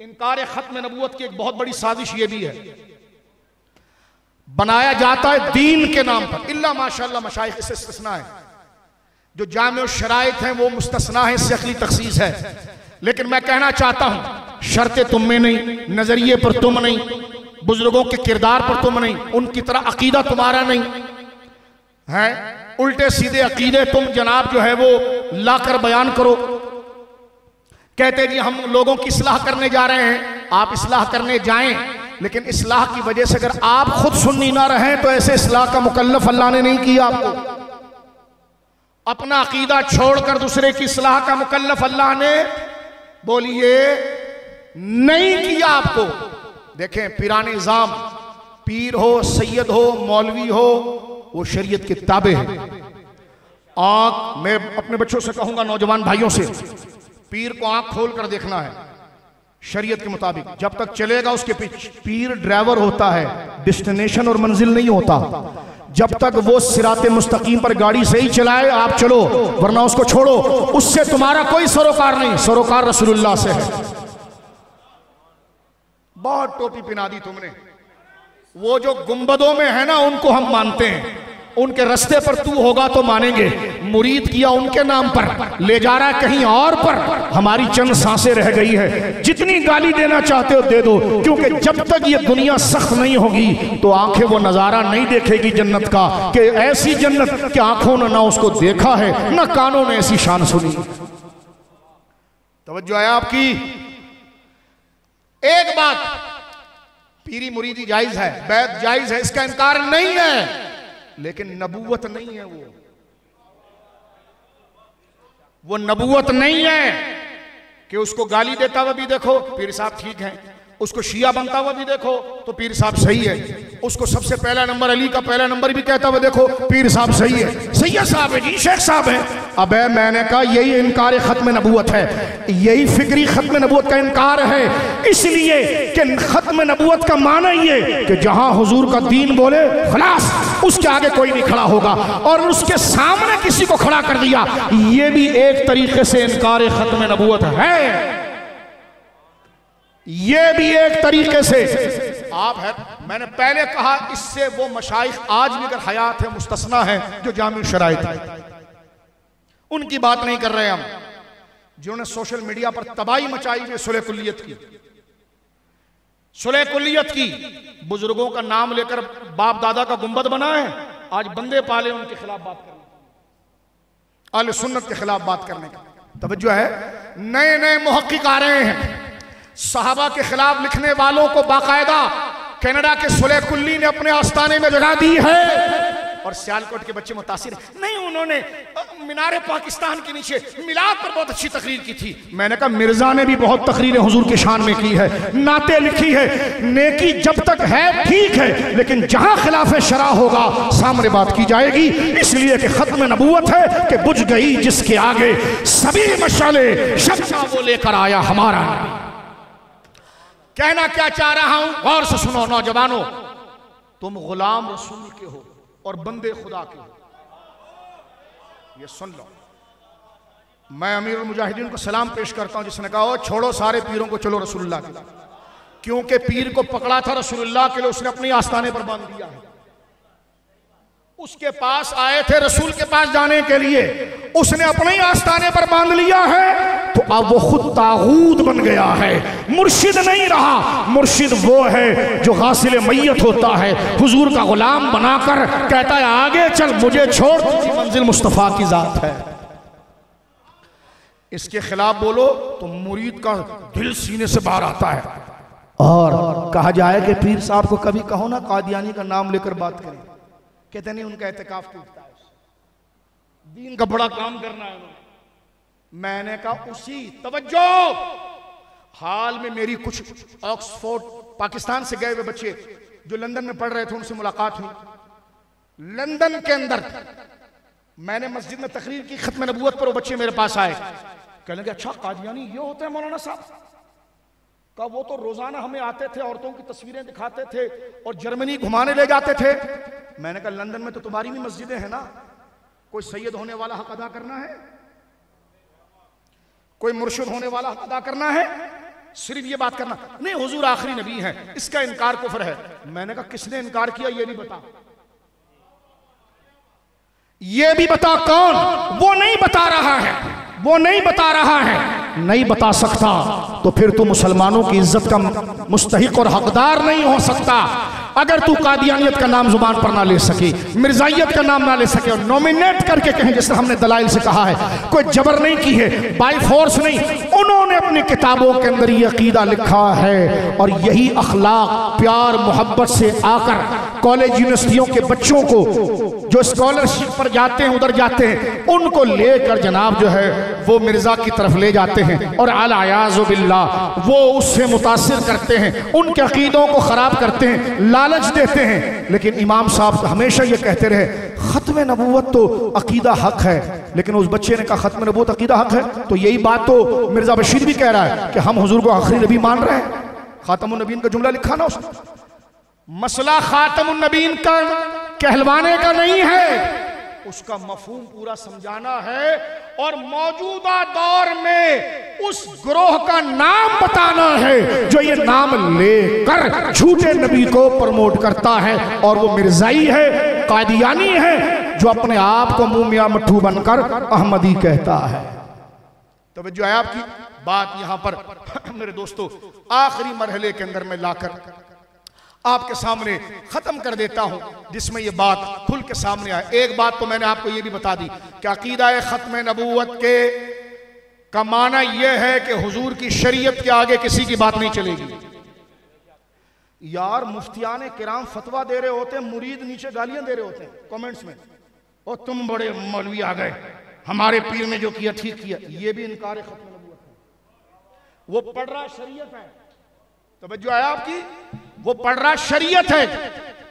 A: इनकार खत्म नबूवत की एक बहुत बड़ी साजिश ये भी है, बनाया जाता है दीन के नाम पर, इल्ला माशाअल्लाह मशाइख इससे इस्तिस्ना है। जो जामे शराइत हैं वो मुस्तस्ना है, इससे अकली तखसीस है। लेकिन मैं कहना चाहता हूं शर्तें तुम में नहीं, नजरिए पर तुम नहीं, बुजुर्गों के किरदार पर तुम नहीं, उनकी तरह अकीदा तुम्हारा नहीं है, उल्टे सीधे अकीदे तुम जनाब जो है वो लाकर बयान करो। कहते जी हम लोगों की इस्लाह करने जा रहे हैं, आप इस्लाह करने जाएं, लेकिन इस्लाह की वजह से अगर आप खुद सुन्नी ना रहे तो ऐसे इस्लाह का मुकल्लफ अल्लाह ने नहीं किया आपको। अपना अकीदा छोड़कर दूसरे की इस्लाह का मुकल्लफ अल्लाह ने बोलिए नहीं किया आपको। देखें पीराने निजाम, पीर हो, सैयद हो, मौलवी हो, वो शरीयत के ताबे है। आंख, मैं अपने बच्चों से कहूंगा, नौजवान भाइयों से, पीर को आंख खोल कर देखना है शरीयत के मुताबिक। जब तक चलेगा उसके पीछे, पीर ड्राइवर होता है, डेस्टिनेशन और मंजिल नहीं होता। जब तक वो सिराते मुस्तकीम पर गाड़ी सही चलाए आप चलो, वरना उसको छोड़ो, उससे तुम्हारा कोई सरोकार नहीं, सरोकार रसूलुल्लाह से है। बहुत टोपी पिना दी तुमने। वो जो गुंबदों में है ना उनको हम मानते हैं, उनके रास्ते पर तू होगा तो मानेंगे। मुरीद किया उनके नाम पर, ले जा रहा है कहीं और पर, हमारी चंद सांसें रह गई है। जितनी गाली देना चाहते हो दे दो, क्योंकि जब तक ये दुनिया सख्त नहीं होगी तो आंखें वो नजारा नहीं देखेगी जन्नत का, कि ऐसी जन्नत कि आंखों ने ना उसको देखा है ना कानों ने ऐसी शान सुनी। तवज्जो है आपकी। एक बात, पीरी मुरीदी जायज है, बैत जायज है, इसका इनकार नहीं है, लेकिन नबूवत नहीं है। वो नबूवत नहीं है कि उसको गाली देता हुआ भी देखो पीर साहब ठीक है, उसको शिया बनता हुआ भी देखो तो पीर साहब सही है, उसको सबसे पहला नंबर अली का पहला नंबर भी कहता हुआ देखो पीर साहब सही है, सैयद साहब है जी, शेख साहब है। अबे मैंने कहा यही इनकार खत्म नबूवत है, यही फिक्री खत्म नबूवत का इनकार है। इसलिए कि खत्म नबूवत का माना ये कि जहां हुजूर का दीन बोले खलास, उसके आगे कोई नहीं खड़ा होगा, और उसके सामने किसी को खड़ा कर दिया, ये भी एक तरीके से इनकार खत्म नबूवत है। ये भी एक तरीके से आप है। मैंने पहले कहा इससे वो मशाइख आज भी अगर हयात है मुस्तस्ना है जो जामिल शराइत है, उनकी बात नहीं कर रहे हम, जिन्होंने सोशल मीडिया पर तबाही मचाई हुई सुलह कुल्लियत की, सुलह कुल्लियत की, बुजुर्गों का नाम लेकर बाप दादा का गुंबद बना है, आज बंदे पाले उनके खिलाफ बात करने, अहले सुन्नत के खिलाफ बात करने का। तवज्जो है, नए नए मुहक्किक आ रहे हैं, सहाबा के खिलाफ लिखने वालों को बाकायदा कनाडा के सुलह कुल्ली ने अपने आस्थाने में जगह दी है, और सियालकोट के बच्चे मुतासिर नहीं। उन्होंने मीनारे पाकिस्तान के नीचे मिलाद पर बहुत अच्छी तकरीर की थी। मैंने कहा मिर्जा ने भी बहुत तकरीरें हुजूर के शान में की है, नाते लिखी है, नेकी जब तक है ठीक है, लेकिन जहां खिलाफ शरा होगा सामने बात की जाएगी। इसलिए कि खत्म नबूवत है कि बुझ गई जिसके आगे सभी मशाले, शब्दा वो लेकर आया हमारा। कहना क्या चाह रहा हूं, गौर से सुनो नौजवानों, तुम गुलाम रसूल के हो और बंदे खुदा के हो, ये सुन लो। मैं अमीरुल मुजाहिदीन को सलाम पेश करता हूं जिसने कहा छोड़ो सारे पीरों को, चलो रसूलुल्लाह के, क्योंकि पीर को पकड़ा था रसूलुल्लाह के लिए, उसने अपने आस्थाने पर बांध दिया है। उसके पास आए थे रसूल के पास जाने के लिए, उसने अपने ही आस्थाने पर बांध लिया है, तो अब वो खुद तागूत बन गया है, मुर्शिद नहीं रहा। मुर्शिद वो है जो गासिल मैयत होता है, हुजूर का गुलाम बनाकर कहता है आगे चल, मुझे छोड़, तुझी मंजिल मुस्तफा की जात है। इसके खिलाफ बोलो तो मुरीद का दिल सीने से बाहर आता है। और कहा जाए कि पीर साहब को कभी कहो ना कादियानी का नाम लेकर बात करें, कहते नहीं उनका एहतिकाफ टूटता है, दीन का बड़ा काम करना है उन्होंने। मैंने कहा उसी तवज्जो, हाल में मेरी कुछ ऑक्सफोर्ड पाकिस्तान से गए हुए बच्चे जो लंदन में पढ़ रहे थे उनसे मुलाकात हुई। लंदन के अंदर मैंने मस्जिद में तकरीर की खत्म नबूवत पर, वो बच्चे मेरे पास आए, कहने लगे अच्छा कादियानी ये होते हैं मौलाना साहब। कहा वो तो रोजाना हमें आते थे, औरतों की तस्वीरें दिखाते थे और जर्मनी घुमाने ले जाते थे। मैंने कहा लंदन में तो तुम्हारी भी मस्जिदें हैं ना, कोई सैयद होने वाला हक अदा करना है, कोई मुर्शिद होने वाला हक अदा करना है, सिर्फ ये बात करना नहीं हुजूर आखिरी नबी है, इसका इनकार कुफ्र है। मैंने कहा किसने इनकार किया ये नहीं बता, ये भी बता कौन? वो नहीं बता रहा है, वो नहीं बता रहा है, नहीं बता सकता, तो फिर तू मुसलमानों की इज्जत का मुस्तहिक और हकदार नहीं हो सकता। अगर तू कादियानियत का नाम जुबान पर ना ले सके, मिर्जाइयत का नाम ना ले सके और नॉमिनेट करके कहें, जैसे हमने दलाइल से कहा है, कोई जबर नहीं की है, बाय फोर्स नहीं, उन्होंने अपनी किताबों के अंदर ये अकीदा लिखा है और यही अखलाक प्यार मोहब्बत से आकर कॉलेज यूनिवर्सिटियों के बच्चों को जो स्कॉलरशिप पर जाते हैं, उधर जाते हैं, उनको लेकर जनाब जो है वो मिर्जा की तरफ ले जाते हैं और अल-अयाज़ु बिल्लाह वो उससे मुतासिर करते हैं, उनके अकीदों को खराब करते हैं, लालच देते हैं। लेकिन इमाम साहब हमेशा ये कहते रहे, खत्म नबूवत तो अकीदा हक है, लेकिन उस बच्चे ने कहा खत्म नबूवत अकीदा हक है, तो यही बात तो मिर्जा बशीर भी कह रहा है कि हम हुजूर को आखिरी नबी मान रहे हैं। खातमुन नबीन का जुमला लिखा ना उसने। मसला खातमुन नबीन का कहलवाने का नहीं है, उसका मफहूम पूरा समझाना है और मौजूदा दौर में उस ग्रोह का नाम बताना है जो ये नाम लेकर झूठे नबी को प्रमोट करता है, और वो मिर्जाई है, कादियानी है, जो अपने आप को मुंह मियां मट्ठू बनकर अहमदी कहता है। तवज्जो है आपकी बात यहां पर मेरे दोस्तों, आखिरी मरहले के अंदर मैं लाकर आपके सामने खत्म कर देता हूं, जिसमें ये बात खुल के सामने आए। एक बात तो मैंने आपको ये भी बता दी कि अकीदा खत्म नबूवत के का माना यह है कि हुजूर की शरीयत के आगे किसी की बात नहीं चलेगी। यार मुफ्तियाने किराम फतवा दे रहे होते हैं, मुरीद नीचे गालियां दे रहे होते हैं कमेंट्स में, और तुम बड़े मौलवी आ गए, हमारे पीर ने जो किया ठीक किया। ये भी इनकार खत्म नबूवत है। वो पढ़ रहा शरीयत है, तवज्जो है आपकी, वो पढ़ रहा शरीयत है।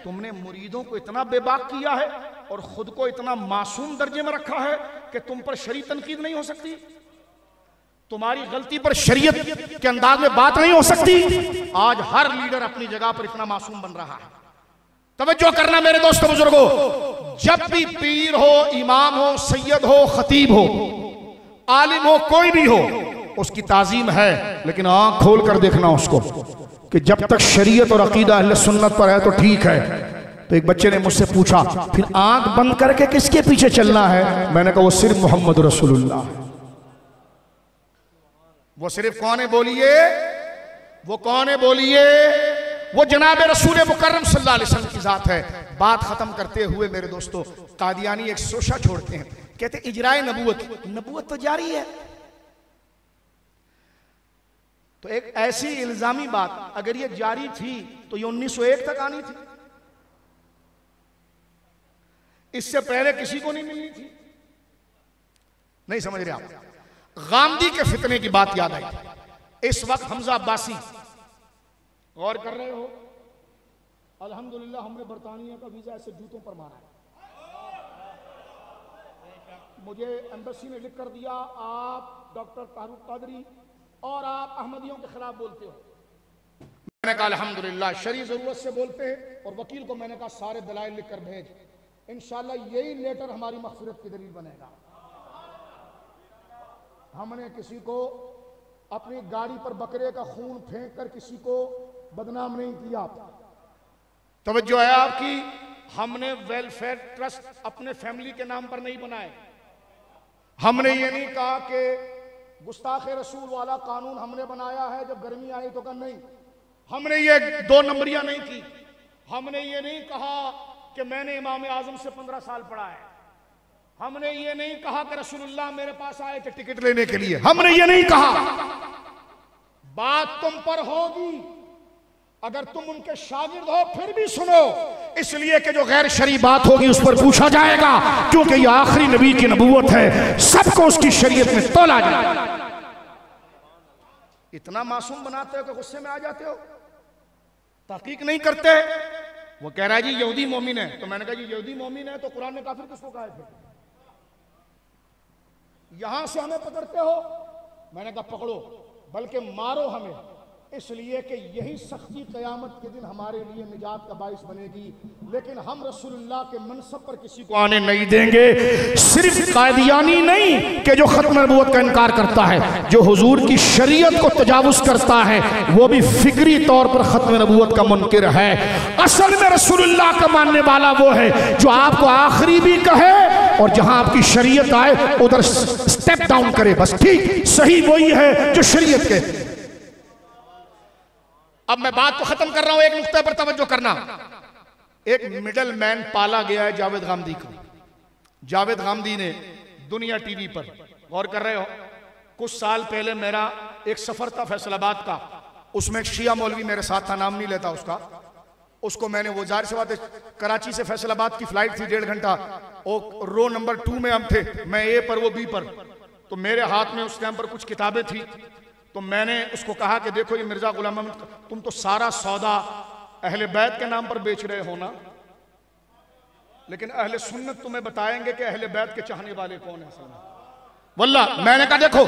A: तुमने मुरीदों को इतना बेबाक किया है और खुद को इतना मासूम दर्जे में रखा है कि तुम पर शरीयत तनकीद नहीं हो सकती, तुम्हारी गलती पर शरीयत के अंदाज में बात नहीं हो सकती। आज हर लीडर अपनी जगह पर इतना मासूम बन रहा है। तवज्जो करना मेरे दोस्तों बुजुर्गों, जब भी पीर हो, इमाम हो, सैयद हो, खतीब हो, आलिम हो, कोई भी हो, उसकी ताजीम है, लेकिन आंख खोल कर देखना उसको कि जब तक शरीयत और अकीदा अहले सुन्नत पर है तो ठीक है। तो एक बच्चे ने मुझसे पूछा, फिर आंख बंद करके किसके पीछे चलना है? मैंने कहा वो सिर्फ मोहम्मद रसूलुल्लाह। वो सिर्फ कौन है बोलिए? वो कौन है बोलिए? वो जनाब रसूल मुकर्रम सल्लल्लाहु अलैहि वसल्लम की जात है। बात खत्म करते हुए मेरे दोस्तों, कादियानी एक सोशा छोड़ते हैं, कहते इजराए नबूवत, नबूवत तो जारी है। तो एक ऐसी इल्जामी बात, अगर ये जारी थी तो ये 1901 तक आनी थी, इससे पहले किसी को नहीं मिलनी थी। नहीं समझ रहे आप? गांधी के फितने की बात याद आई। इस वक्त हमजा अब्बासी, गौर कर रहे हो, अल्हम्दुलिल्लाह हमने बरतानिया का वीजा ऐसे जूतों पर मारा है। मुझे एम्बेसी ने लिख कर दिया, आप डॉक्टर तारुक कादरी और आप अहमदियों के खिलाफ बोलते हो। मैंने कहा अल्हम्दुलिल्लाह शरीय जरूरत से बोलते हैं, और वकील को मैंने कहा सारे दलाइल लिख कर भेज, इंशाल्लाह यही लेटर हमारी मग़फ़िरत की दलील बनेगा। हमने किसी को अपनी गाड़ी पर बकरे का खून फेंक कर किसी को बदनाम नहीं किया। तवज्जो है आपकी, हमने वेलफेयर ट्रस्ट अपने फैमिली के नाम पर नहीं बनाए। हमने ये नहीं कहा कि गुस्ताखे रसूल वाला कानून हमने बनाया है, जब गर्मी आई तो कर नहीं। हमने ये 2 नंबरियां नहीं की। हमने ये नहीं कहा कि मैंने इमाम आजम से 15 साल पढ़ा है। हमने ये नहीं कहा कि रसूलुल्लाह मेरे पास आए थे टिकट लेने के लिए। हमने ये नहीं कहा। बात तुम पर होगी, अगर तुम उनके शागिर्द हो फिर भी सुनो, इसलिए कि जो गैर शरई बात होगी उस पर पूछा जाएगा, क्योंकि ये आखिरी नबी की नबूवत है, सबको उसकी शरीयत में तोला जाएगा। इतना मासूम बनाते हो कि गुस्से में आ जाते हो, तहकीक नहीं करते। वो कह रहा है जी यहूदी मोमिन है, तो मैंने कहा जी यहूदी मोमिन है तो कुरान ने काफिर किसको कहा है? यहां से हमें पकड़ते हो, मैंने कहा पकड़ो, बल्कि मारो हमें, इसलिए कि यही सख्ती क़यामत के दिन हमारे लिए निजात का बाइस बनेगी। लेकिन हम रसूलुल्लाह के मनसब पर किसी को आने नहीं देंगे। सिर्फ कादियानी नहीं कि जो खत्म नबूवत का इनकार करता है, जो हुजूर की शरीयत को तजावुज़ करता है, वो भी फिक्री तौर पर खत्म नबूवत का मुनकिर है। असल में रसूलुल्लाह का मानने वाला वो है जो आपको आखिरी भी कहे और जहां आपकी शरीयत आए उधर स्टेप डाउन करे। बस ठीक सही वही है जो शरीयत कहती है। अब मैं बात को खत्म कर रहा हूं, एक नुक्ते पर तवज्जो करना। एक मिडल मैन पाला गया है जावेद गामदी को। जावेद गामदी ने दुनिया टीवी पर, गौर कर रहे हो, कुछ साल पहले मेरा एक सफर था फैसलाबाद का, उसमें एक शिया मौलवी मेरे साथ था, नाम नहीं लेता उसका। उसको मैंने, वो जाहिर सी बात है, कराची से फैसलाबाद की फ्लाइट थी 1.5 घंटा, वो रो नंबर 2 में हम थे, मैं ए पर वो बी पर। तो मेरे हाथ में उस टाइम पर कुछ किताबें थी, तो मैंने उसको कहा कि देखो ये मिर्जा गुलाम अहमद, तुम तो सारा सौदा अहले बैत के नाम पर बेच रहे हो ना, लेकिन अहले सुन्नत तुम्हें बताएंगे कि अहले बैत के चाहने वाले कौन है असल में। वल्लाह मैंने कहा देखो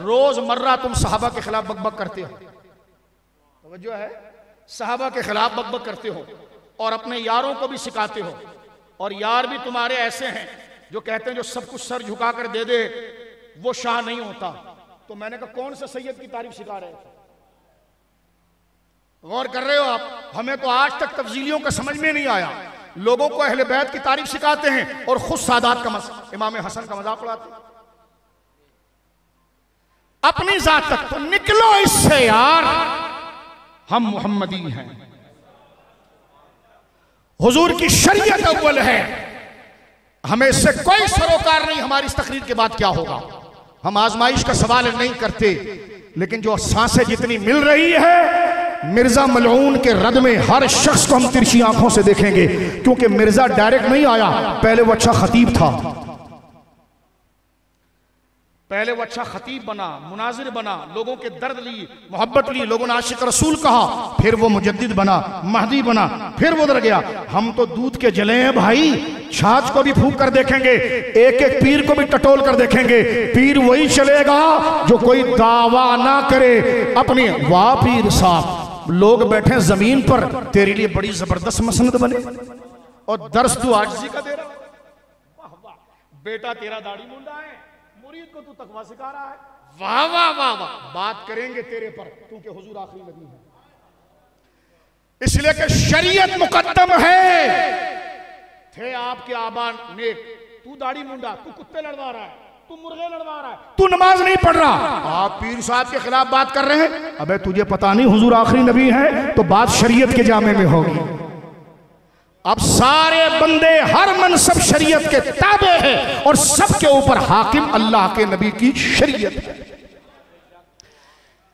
A: रोजमर्रा तुम सहाबा के खिलाफ बकबक करते हो, तवज्जो है, सहाबा के खिलाफ बकबक करते हो और अपने यारों को भी सिखाते हो, और यार भी तुम्हारे ऐसे हैं जो कहते हैं जो सब कुछ सर झुका कर दे दे वो शाह नहीं होता। तो मैंने कहा कौन सा सैयद की तारीफ सिखा रहे थे? गौर कर रहे हो आप? हमें तो आज तक तफजीलियों का समझ में नहीं आया। लोगों को अहले बैत की तारीफ सिखाते हैं और खुद सादात का इमाम हसन का मजाक उड़ाते हैं। अपनी जात तक तो निकलो इससे यार, हम मोहम्मदी हैं, हुजूर की शरीयत अव्वल है, हमें इससे कोई सरोकार नहीं। हमारी इस तकरीर के बाद क्या होगा? हम आजमाइश का सवाल नहीं करते, लेकिन जो सांसें जितनी मिल रही है, मिर्जा मलऊन के रद में हर शख्स को हम तिरछी आंखों से देखेंगे, क्योंकि मिर्जा डायरेक्ट नहीं आया, पहले वो अच्छा खतीब था, पहले वो अच्छा खतीब बना, मुनाजिर बना, लोगों के दर्द ली, मोहब्बत ली, लोगों ने आशिक रसूल कहा, फिर वो मुजद्दिद बना, महदी बना, फिर वो उधर गया। हम तो दूध के जले हैं भाई, छाछ को भी फूंक कर देखेंगे, एक एक पीर को भी टटोल कर देखेंगे। पीर वही चलेगा जो कोई दावा ना करे अपनी। वाह पीर साहब, लोग बैठे जमीन पर, तेरे लिए बड़ी जबरदस्त मसनद बने और दर्स तू आजिज़ी का दे रहा। वाह वाह बेटा, तेरा दाढ़ी मुंडा है, मुरीद को तू तकवा सिखा रहा है। वाह वाह वाह वाह, बात करेंगे तेरे पर, क्योंकि हुजूर आखिरी नबी है, इसलिए कि शरीयत मुकद्दम है। थे आपके आबा नेक, तू दाढ़ी मुंडा, तू कुत्ते लड़वा रहा है, तू मुर्गे लड़वा रहा है, तू नमाज नहीं पढ़ रहा, आप पीर साहब के खिलाफ बात कर रहे हैं। अबे तुझे पता नहीं हुजूर आखिरी नबी है, तो बात शरीयत के जामे में होगी। अब सारे बंदे हर मनसब शरीयत के ताबे हैं और सबके ऊपर हाकिम अल्लाह के नबी की शरीयत है।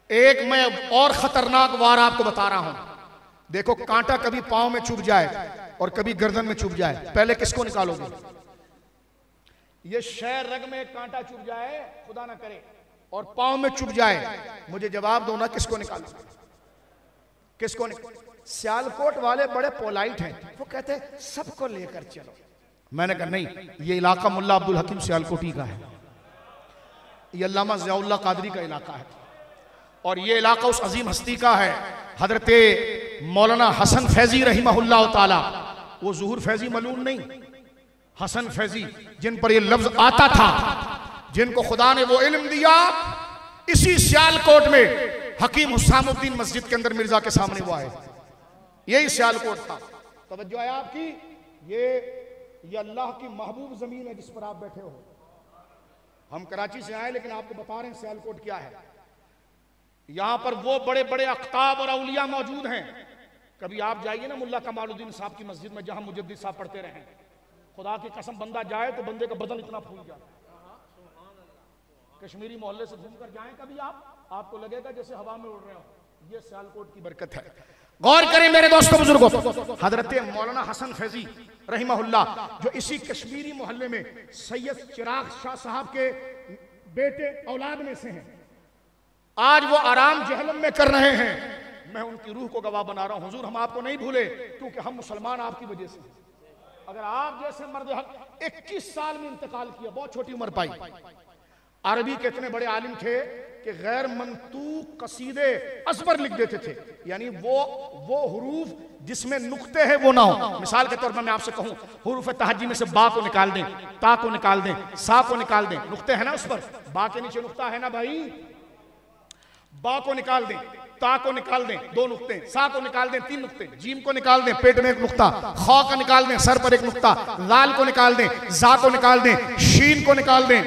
A: एक मैं और खतरनाक वार आपको बता रहा हूं। देखो, कांटा कभी पांव में चुभ जाए और कभी गर्दन में चुभ जाए, पहले किसको निकालोगे? ये शहर रग में एक कांटा चुभ जाए, खुदा ना करे, और पांव में चुभ जाए, मुझे जवाब दो ना, किसको निकालोगे? किसको निकाल? सियालकोट वाले बड़े पोलाइट हैं, वो कहते हैं सबको लेकर चलो। मैंने कहा नहीं, ये इलाका मुल्ला अब्दुल हकीम सियालकोटी का है, ये अल्लामा ज़ियाउल्लाह कादरी का इलाका है, और ये इलाका उस अजीम हस्ती का है, हजरते मौलाना हसन फैजी रहिमहुल्लाह ताला। वो ज़ुहूर फैजी मलून नहीं, हसन फैजी, जिन पर ये लफ्ज आता था, जिनको खुदा ने वो इल्म दिया, इसी सियालकोट में हकीम हुसामुद्दीन मस्जिद के अंदर मिर्जा के सामने वो आए, यही सियालकोट था। तवज्जो है आपकी? ये अल्लाह की महबूब जमीन है जिस पर आप बैठे हो। हम कराची से आए, लेकिन आपको बता रहे हैं सियालकोट क्या है। यहां पर वो बड़े बड़े अख्ताब और औलिया मौजूद हैं। कभी आप जाइए ना मुल्ला कमालुद्दीन साहब की मस्जिद में, जहां मुजद्दिद साहब पढ़ते रहे, खुदा की कसम, बंदा जाए तो बंदे का बदन इतना फूल जाए। कश्मीरी मोहल्ले से घूम कर जाए कभी आप, आपको लगेगा जैसे हवा में उड़ रहे हो। ये सियालकोट की बरकत है। गौर करें मेरे दोस्तों बुजुर्गों, हजरत मौलाना हसन फैजी रहिमहुल्लाह, जो इसी कश्मीरी मोहल्ले में सैयद चिराग शाह साहब के बेटे औलाद में से हैं, आज वो आराम जहलम में कर रहे हैं। मैं उनकी रूह को गवाह बना रहा हूं। हुजूर, हम आपको नहीं भूले, क्योंकि हम मुसलमान आपकी वजह से। अगर आप जैसे मर्द हक 21 साल में इंतकाल किया, बहुत छोटी उम्र पाई। अरबी के इतने बड़े आलिम थे कि गैर मंतूक कसीदे असबर लिख देते थे, यानी वो हुरूफ जिसमें नुक्ते हैं वो ना हो। मिसाल के तौर पर मैं आपसे कहूं, हुरूफ तहज्जी में से बा को निकाल दें, ता को निकाल दें, सा को निकाल दें, नुक्ते हैं ना उस पर, बा के नीचे नुक्ता है ना भाई। बा को निकाल दें, ता को निकाल दें 2 नुक्ते, सा को निकाल दें 3 नुक्ते, जीम को निकाल दें पेट में 1 नुक्ता, खा का निकाल दें सर पर 1 नुक्ता, लाल को निकाल दें, जा को निकाल दें, शीन को निकाल दें,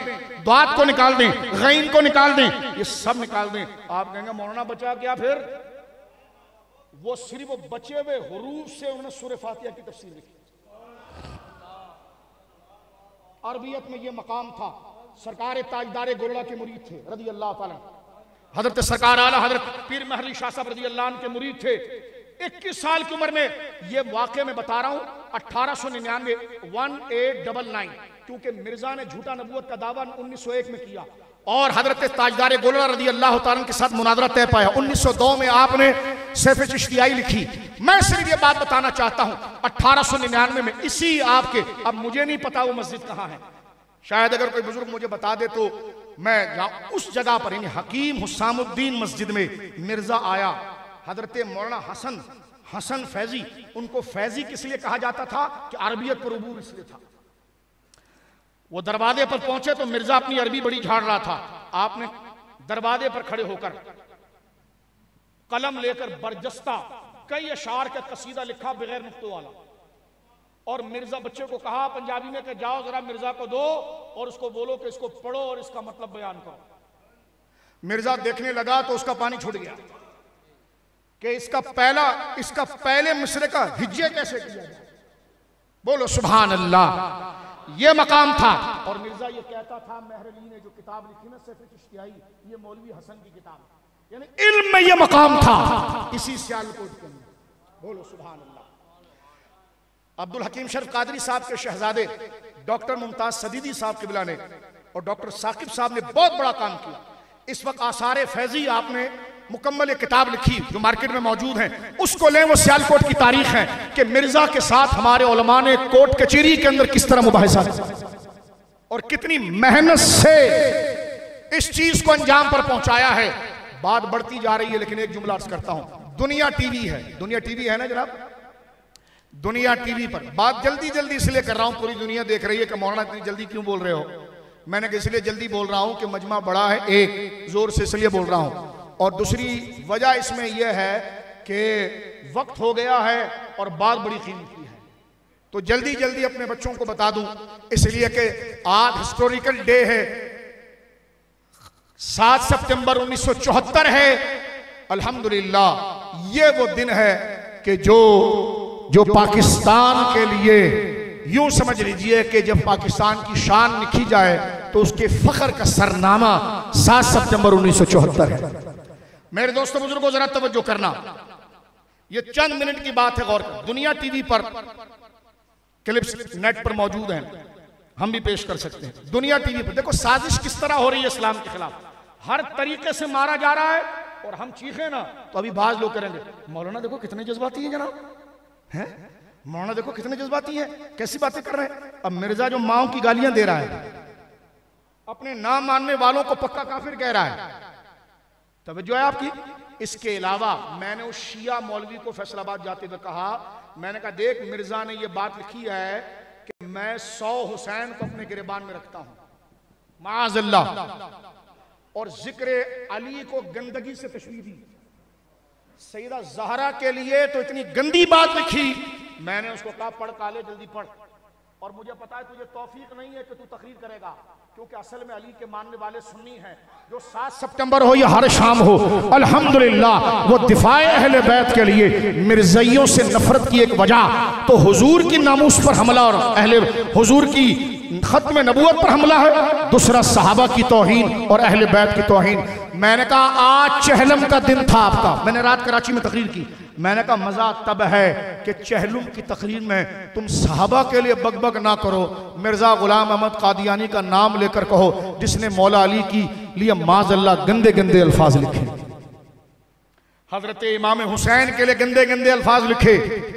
A: दात को निकाल दें, गैन को निकाल दें, ये सब निकाल दें। आप कहेंगे मौलाना बचा क्या? फिर वो सिर्फ वो बचे हुए हुरूफ से उन्होंने सूरह फातिहा की तफसीर लिखी। अरबियत में ये मकाम था। सरकार ताजदार गोलड़ा के मुरीद थे रज़ी अल्लाह ताला, हजरत सरकार आला हजरत पीर महली शाह साहब रज़ी अल्लाह अन्हु के मुरीद थे। 21 साल की उम्र में, ये वाक़े में बता रहा हूं 1899 1899, क्योंकि मिर्जा ने झूठा नबूवत का दावा 1901 में किया और हजरत ताजदार गोलड़ा रज़ी अल्लाह ताला के साथ मुनाजरा तय पाया। 1902 में आपने सैफ़े चिश्तियाई लिखी। मैं सिर्फ ये बात बताना चाहता हूं 1899 में इसी आपके, अब मुझे नहीं पता वो मस्जिद कहां है, शायद अगर कोई बुजुर्ग मुझे बता दे तो मैं उस जगह पर, यानी हकीम हुसामुद्दीन मस्जिद में मिर्जा आया। हजरत मौलाना हसन फैजी, उनको फैजी किस लिए कहा जाता था कि अरबियत पर उबूर इसलिए था। वो दरवाजे पर पहुंचे तो मिर्जा अपनी अरबी बड़ी झाड़ रहा था। आपने दरवाजे पर खड़े होकर कलम लेकर बरजस्ता कई अशार का कसीदा लिखा बगैर नुक्तों वाला, और मिर्जा बच्चे को कहा पंजाबी में कि जाओ जरा मिर्जा को दो और उसको बोलो कि इसको पढ़ो और इसका मतलब बयान करो। मिर्जा देखने लगा तो उसका पानी छूट गया कि इसका पहले मिसरे का हिज्जे कैसे किया जाए। बोलो सुभान अल्लाह। ये मकाम था। और मिर्जा ये कहता था, महरली ने जो किताब लिखी ना सैफ़े चिश्तियाई, ये मौलवी हसन की किताब, यानी इल्म में ये मकाम था इसी सियालकोट के अंदर। बोलो सुभान अल्लाह। अब्दुल हकीम शरीफ कादरी साहब के शहजादे डॉक्टर मुमताज सदीदी साहब किबला ने और डॉक्टर साकिब साहब ने बहुत बड़ा काम किया। इस वक्त आसारे फैजी आपने मुकम्मल एक किताब लिखी जो मार्केट में मौजूद है, उसको लें। वो सियालकोट की तारीख है कि मिर्जा के साथ हमारे उलमा ने कोर्ट कचहरी के अंदर किस तरह मुबाहिसा और कितनी मेहनत से इस चीज को अंजाम पर पहुंचाया है। बात बढ़ती जा रही है, लेकिन एक जुमला अर्ज करता हूं। दुनिया टीवी है, दुनिया टीवी है ना जनाब, दुनिया टीवी पर बात जल्दी जल्दी इसलिए कर रहा हूं, पूरी दुनिया देख रही है कि मौलाना इतनी जल्दी क्यों बोल रहे हो। मैंने कहा इसलिए जल्दी बोल रहा हूं कि मजमा बड़ा है, एक जोर से इसलिए बोल रहा हूं, और दूसरी वजह इसमें यह है कि वक्त हो गया है और बात बड़ी कीमती है, तो जल्दी जल्दी अपने बच्चों को बता दूं, इसलिए कि आज हिस्टोरिकल डे है, 7 सितंबर 1974 है। अल्हम्दुलिल्लाह ये वो दिन है कि जो पाकिस्तान के लिए यूं समझ लीजिए कि जब पाकिस्तान की शान लिखी जाए तो उसके फख्र का सरनामा 7 सितंबर 1974 है। मेरे दोस्तों बुजुर्गों जरा तवज्जो करना, ये चंद मिनट की बात है, गौर कर। दुनिया टीवी पर क्लिप्स नेट पर मौजूद हैं, हम भी पेश कर सकते हैं। दुनिया टीवी पर देखो साजिश किस तरह हो रही है इस्लाम के खिलाफ, हर तरीके से मारा जा रहा है। और हम चीखे ना तो अभी बाज लोग करेंगे मौलाना देखो कितने जज्बाती हैं जनाब, हैं मौलाना देखो कितने जज्बाती हैं, कैसी बातें कर रहे हैं। अब मिर्जा जो माओ की गालियां दे रहा है, अपने नाम मानने वालों को पक्का काफिर कह रहा है, तवज्जो है आपकी। इसके अलावा मैंने उस शिया मौलवी को फैसलाबाद जाते हुए कहा, मैंने कहा देख मिर्जा ने ये बात लिखी है कि मैं 100 हुसैन को अपने गिरबान में रखता हूं माअज़ल्लाह, और जिक्र अली को गंदगी से तशबीह दी, सैयदा ज़हरा के लिए तो इतनी गंदी बात लिखी। मैंने उसको कहा पढ़ काले जल्दी पढ़, और मुझे पता है तुझे तौफीक नहीं है कि तू तकरीर करेगा, क्योंकि असल में अली के मानने वाले सुन्नी हैं। जो 7 सितंबर हो या हर शाम हो, अल्हम्दुलिल्लाह वो दिफाए अहले बैत के लिए मिर्ज़इयों से नफरत की एक वजह तो हुजूर की नामूस पर हमला और अहले हुजूर की खत्म नबूवत पर हमला है, दूसरा सहाबा की तौहीन और अहले बैत की तौहीन। मैंने कहा आज चहलम का दिन था आपका, मैंने रात कराची में तकरीर की, मैंने कहा मजा तब है कि चहलुम की तकरीर में तुम सहाबा के लिए बकबक ना करो, मिर्जा गुलाम अहमद कादियानी का नाम लेकर कहो जिसने मौला अली की लिए माज़ल्ला गंदे गंदे अल्फाज लिखे, हजरत इमाम हुसैन के लिए गंदे गंदे अल्फाज लिखे,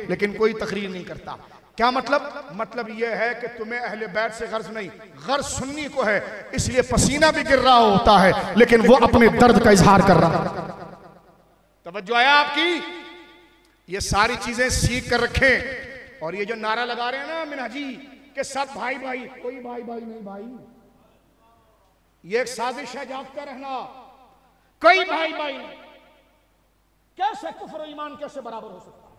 A: लेकिन कोई तकरीर नहीं करता। क्या मतलब यह है कि तुम्हें अहले बैत से गर्ज नहीं, गर्ज सुन्नी को है, इसलिए पसीना भी गिर रहा होता है लेकिन वो अपने दर्द का इजहार कर रहा है। तवज्जो है आपकी, ये सारी चीजें सीख कर रखें। और ये जो नारा लगा रहे हैं ना मिनहाजी के सब भाई भाई, कोई भाई भाई नहीं भाई, ये एक साजिश है, जागते रहना। कोई भाई भाई नहीं। कैसे कुफ्र और ईमान कैसे बराबर हो सकता है?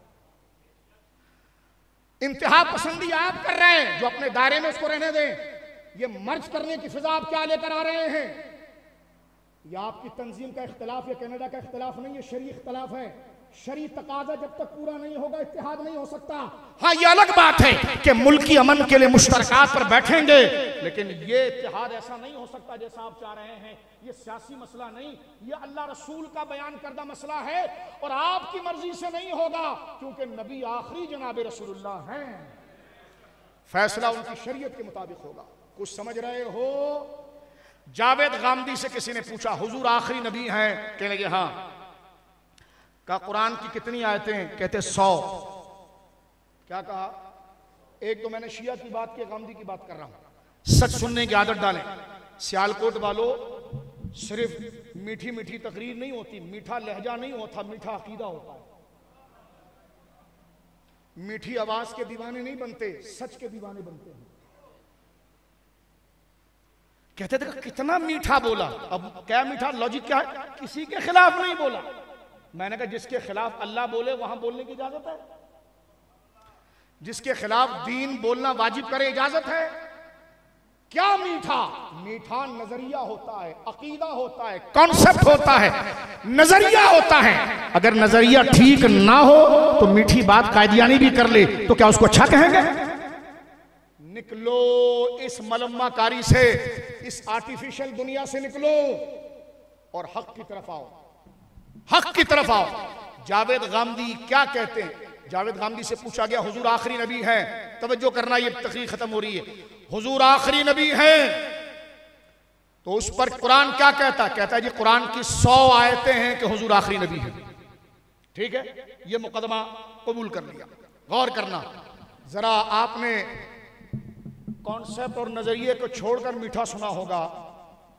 A: इंतहा पसंदी आप कर रहे हैं, जो अपने दायरे में उसको रहने दें। ये मर्ज करने की फिजा आप क्या लेकर आ रहे हैं? यह आपकी तंजीम का इख्तिलाफ या कनाडा का इख्तिलाफ नहीं, ये शरई इख्तिलाफ है। शरई तकाजा जब तक पूरा नहीं होगा इत्तेहाद नहीं हो सकता। हाँ, ये अलग बात है कि मुल्की अमन के लिए मुश्तरकात पर बैठेंगे, लेकिन ये इत्तेहाद ऐसा नहीं हो सकता जैसा आप चाह रहे हैं। ये सियासी मसला नहीं, ये अल्लाह रसूल का बयान करदा मसला है और आपकी मर्जी से नहीं होगा, क्योंकि नबी आखिरी जनाब रसूलुल्लाह हैं। फैसला उनकी शरीयत के मुताबिक होगा। कुछ समझ रहे हो? जावेद गामदी से किसी ने पूछा, हुजूर आखिरी नबी हैं? कहने लगे हाँ। का कुरान की कितनी आयतें? कहते 100। क्या कहा? एक तो मैंने शिया की बात की, गामदी की बात कर रहा हूं। सच सुनने की आदत डालें। सियालकोट वालों, सिर्फ मीठी मीठी तकरीर नहीं होती, मीठा लहजा नहीं होता, मीठा अकीदा होता है। मीठी आवाज के दीवाने नहीं बनते, सच के दीवाने बनते हैं। कहते थे कितना मीठा बोला। अब क्या मीठा? लॉजिक क्या है? किसी के खिलाफ नहीं बोला। मैंने कहा जिसके खिलाफ अल्लाह बोले वहां बोलने की इजाजत है, जिसके खिलाफ दीन बोलना वाजिब करे इजाजत है। क्या मीठा? मीठा नजरिया होता है, अकीदा होता है, कॉन्सेप्ट होता है, नजरिया होता है। अगर नजरिया ठीक ना हो तो मीठी बात कादियानी भी कर ले तो क्या उसको अच्छा कहेंगे? निकलो इस मलम्माकारी से, इस आर्टिफिशियल दुनिया से निकलो और हक की तरफ आओ, हक की तरफ आओ। जावेद गामदी क्या कहते हैं? जावेद गामदी से पूछा गया, हुजूर आखिरी नबी हैं, तवज्जो करना, ये तकरीर खत्म हो रही है। हुजूर आखिरी नबी हैं तो उस पर कुरान क्या कहता? कहता है जी कुरान की 100 आयतें हैं कि हुजूर आखिरी नबी हैं। ठीक है, ये मुकदमा कबूल कर लिया। गौर करना, जरा आपने कॉन्सेप्ट और नजरिए को छोड़कर मीठा सुना होगा।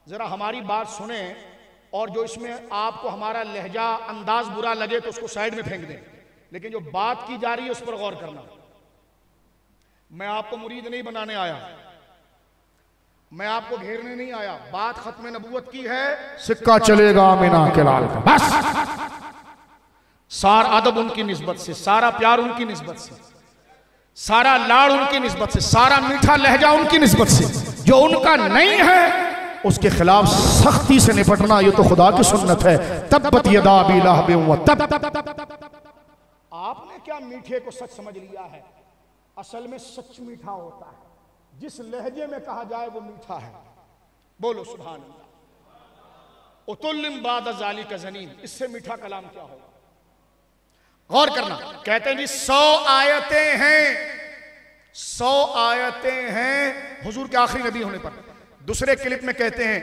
A: जरा हमारी बात सुने और जो इसमें आपको हमारा लहजा अंदाज बुरा लगे तो उसको साइड में फेंक दें, लेकिन जो बात की जा रही है उस पर गौर करना। मैं आपको मुरीद नहीं बनाने आया, मैं आपको घेरने नहीं आया। बात खत्म नबूवत की है, सिक्का चलेगा मीना के लाल का, बस। सारा अदब उनकी निस्बत से, सारा प्यार उनकी निस्बत से, सारा लाड़ उनकी निस्बत से, सारा मीठा लहजा उनकी निस्बत से। जो उनका नहीं है उसके खिलाफ सख्ती से निपटना, ये तो खुदा की सुन्नत है। तब्बत यदा अबी लहब व तब। आपने क्या मीठे को सच समझ लिया है? असल में सच मीठा होता है, जिस लहजे में कहा जाए वो मीठा है। बोलो सुभान अल्लाह। उतुल्लिम बाद ज़ालिका ज़नीन, इससे मीठा कलाम क्या होगा? गौर करना। कहते हैं जी 100 आयतें हैं, 100 आयतें हैं हुजूर के आखिरी नबी होने पर। दूसरे क्लिप में कहते हैं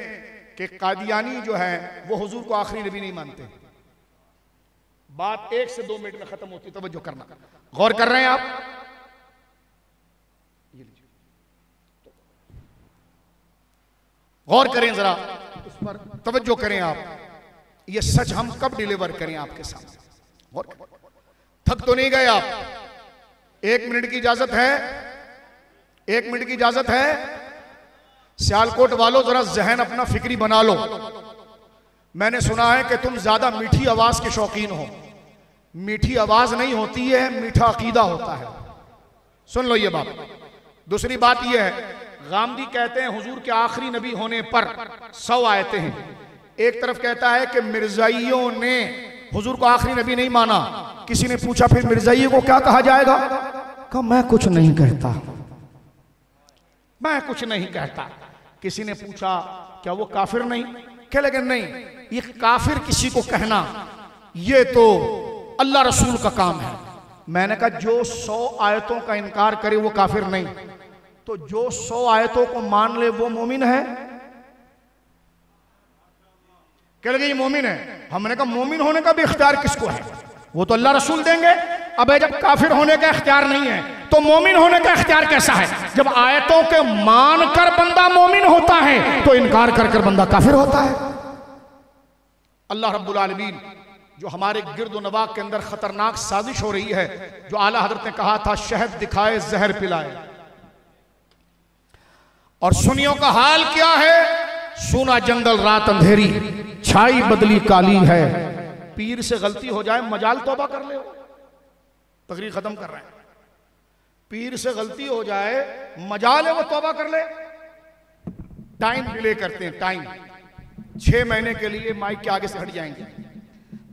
A: कि कादियानी जो है वो हुजूर को आखिरी नबी नहीं मानते। बात 1 से 2 मिनट में खत्म होती, तवज्जो करना। गौर कर रहे हैं आप? गौर करें जरा इस पर, तवज्जो करें आप। ये सच हम कब डिलीवर करें आपके सामने? गौर करें। थक तो नहीं गए आप? 1 मिनट की इजाजत है, 1 मिनट की इजाजत है। सियालकोट वालों जरा जहन अपना फिक्री बना लो। मैंने सुना है कि तुम ज्यादा मीठी आवाज के शौकीन हो। मीठी आवाज नहीं होती है, मीठा अकीदा होता है। सुन लो ये बात। दूसरी बात यह है, गामदी कहते हैं हुजूर के आखिरी नबी होने पर 100 आयतें हैं। एक तरफ कहता है कि मिर्जाइयों ने हुजूर को आखिरी नबी नहीं माना। किसी ने पूछा फिर मिर्जाइयों को क्या कहा जाएगा? कहा मैं कुछ नहीं कहता, मैं कुछ नहीं कहता। किसी ने पूछा क्या वो काफिर नहीं? कह लगे नहीं, ये काफिर किसी को कहना ये तो अल्लाह रसूल का काम है। मैंने कहा जो 100 आयतों का इनकार करे वो काफिर नहीं, तो जो 100 आयतों को मान ले वो मोमिन है। कह लगे ये मोमिन है। हमने कहा मोमिन होने का भी इख्तियार किसको है? वो तो अल्लाह रसूल देंगे। अब जब काफिर होने का इख्तियार नहीं है तो मोमिन होने का इख्तियार कैसा है? जब आयतों के मान कर बंदा मोमिन होता है तो इनकार कर कर बंदा काफिर होता है। अल्लाह रब्बुल आलमीन जो हमारे गिर्द नवाक के अंदर खतरनाक साजिश हो रही है, जो आला हजरत ने कहा था शहद दिखाए जहर पिलाए, और सुन्नियों का हाल क्या है? सोना जंगल रात अंधेरी, छाई बदली काली है। पीर से गलती हो जाए मजाल तौबा कर ले। तकरीर खत्म कर रहे हैं। पीर से गलती हो जाए मजाल है वो तौबा कर ले। टाइम डिले करते हैं। टाइम 6 महीने के लिए माइक के आगे से हट जाएंगे,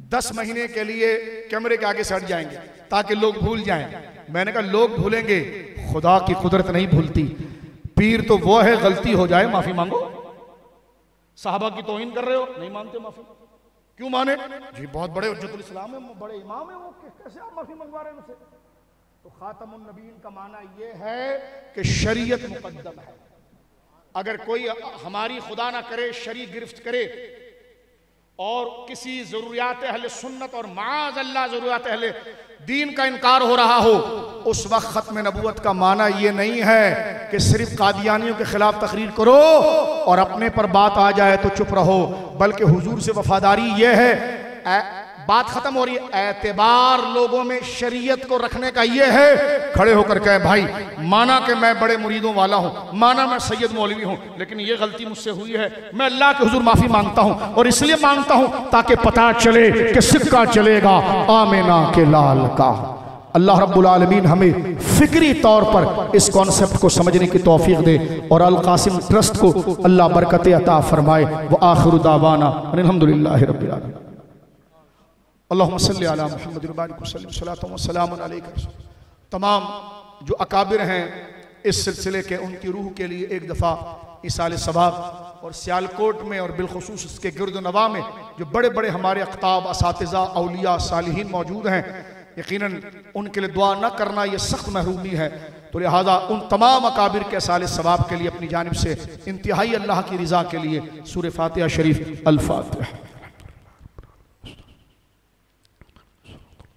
A: 10 महीने के लिए कैमरे के आगे से हट जाएंगे ताकि लोग भूल जाएं। मैंने कहा लोग भूलेंगे, खुदा की कुदरत नहीं भूलती। पीर तो वो है गलती हो जाए माफी मांगो। साहबा की तौहीन कर रहे हो, नहीं मानते माफी, क्यों माने जी? बहुत बड़े हुज्जतुल इस्लाम है, बड़े इमाम है, वो कैसे आप माफी मंगवा रहे हैं उनसे? तो खातमुन नबीयीन का माना ये है कि शरीयत मुकद्दम है। अगर कोई हमारी खुदा ना करे शरीक गिरफ्त करे और किसी जरूरियात अहले सुन्नत और माज़ अल्लाह जरूरियात अहले दीन का इनकार हो रहा हो, उस वक्त खत्म नबूवत का माना यह नहीं है कि सिर्फ कादियानियों के खिलाफ तकरीर करो और अपने पर बात आ जाए तो चुप रहो, बल्कि हुजूर से वफादारी यह है। बात खत्म हो रही है, एतबार लोगों में शरीयत को रखने का यह है, खड़े होकर कहे भाई माना कि मैं बड़े मुरीदों वाला हूं, माना मैं सैयद मौलवी हूं, लेकिन यह गलती मुझसे हुई है, मैं अल्लाह के हुजूर माफी मांगता हूं। और इसलिए मांगता हूं ताकि पता चले कि सिक्का चलेगा आमिना के लाल का। अल्लाह रब्बुल आलमीन हमें फिक्री तौर पर इस कॉन्सेप्ट को समझने की तौफीक दे और अल कासिम ट्रस्ट को अल्लाह बरकत अता फरमाए। व आखिरु दावाना अल्हम्दुलिल्लाहि रब्बिल आलमीन। अल्लाहुम्मा सल्लि अला मुहम्मद व बारिक वसल्लिम सलातु व सलामुन अलैका। तमाम जो अकाबिर हैं इस सिलसिले के, उनकी रूह के लिए एक दफ़ा इसाले सवाब और सियालकोट में और बिलखुसूस इसके गिरद नवा में जो बड़े बड़े हमारे अख्ताब, असातिज़ा, औलिया, सालिहीन मौजूद हैं, यकीनन उनके लिए दुआ न करना ये सख्त महरूमी है। तो लिहाजा उन तमाम अकाबिर के इसाले सवाब के लिए अपनी जानिब से इंतहाई अल्लाह की रज़ा के लिए सूरह फातिहा शरीफ अल फातिहा।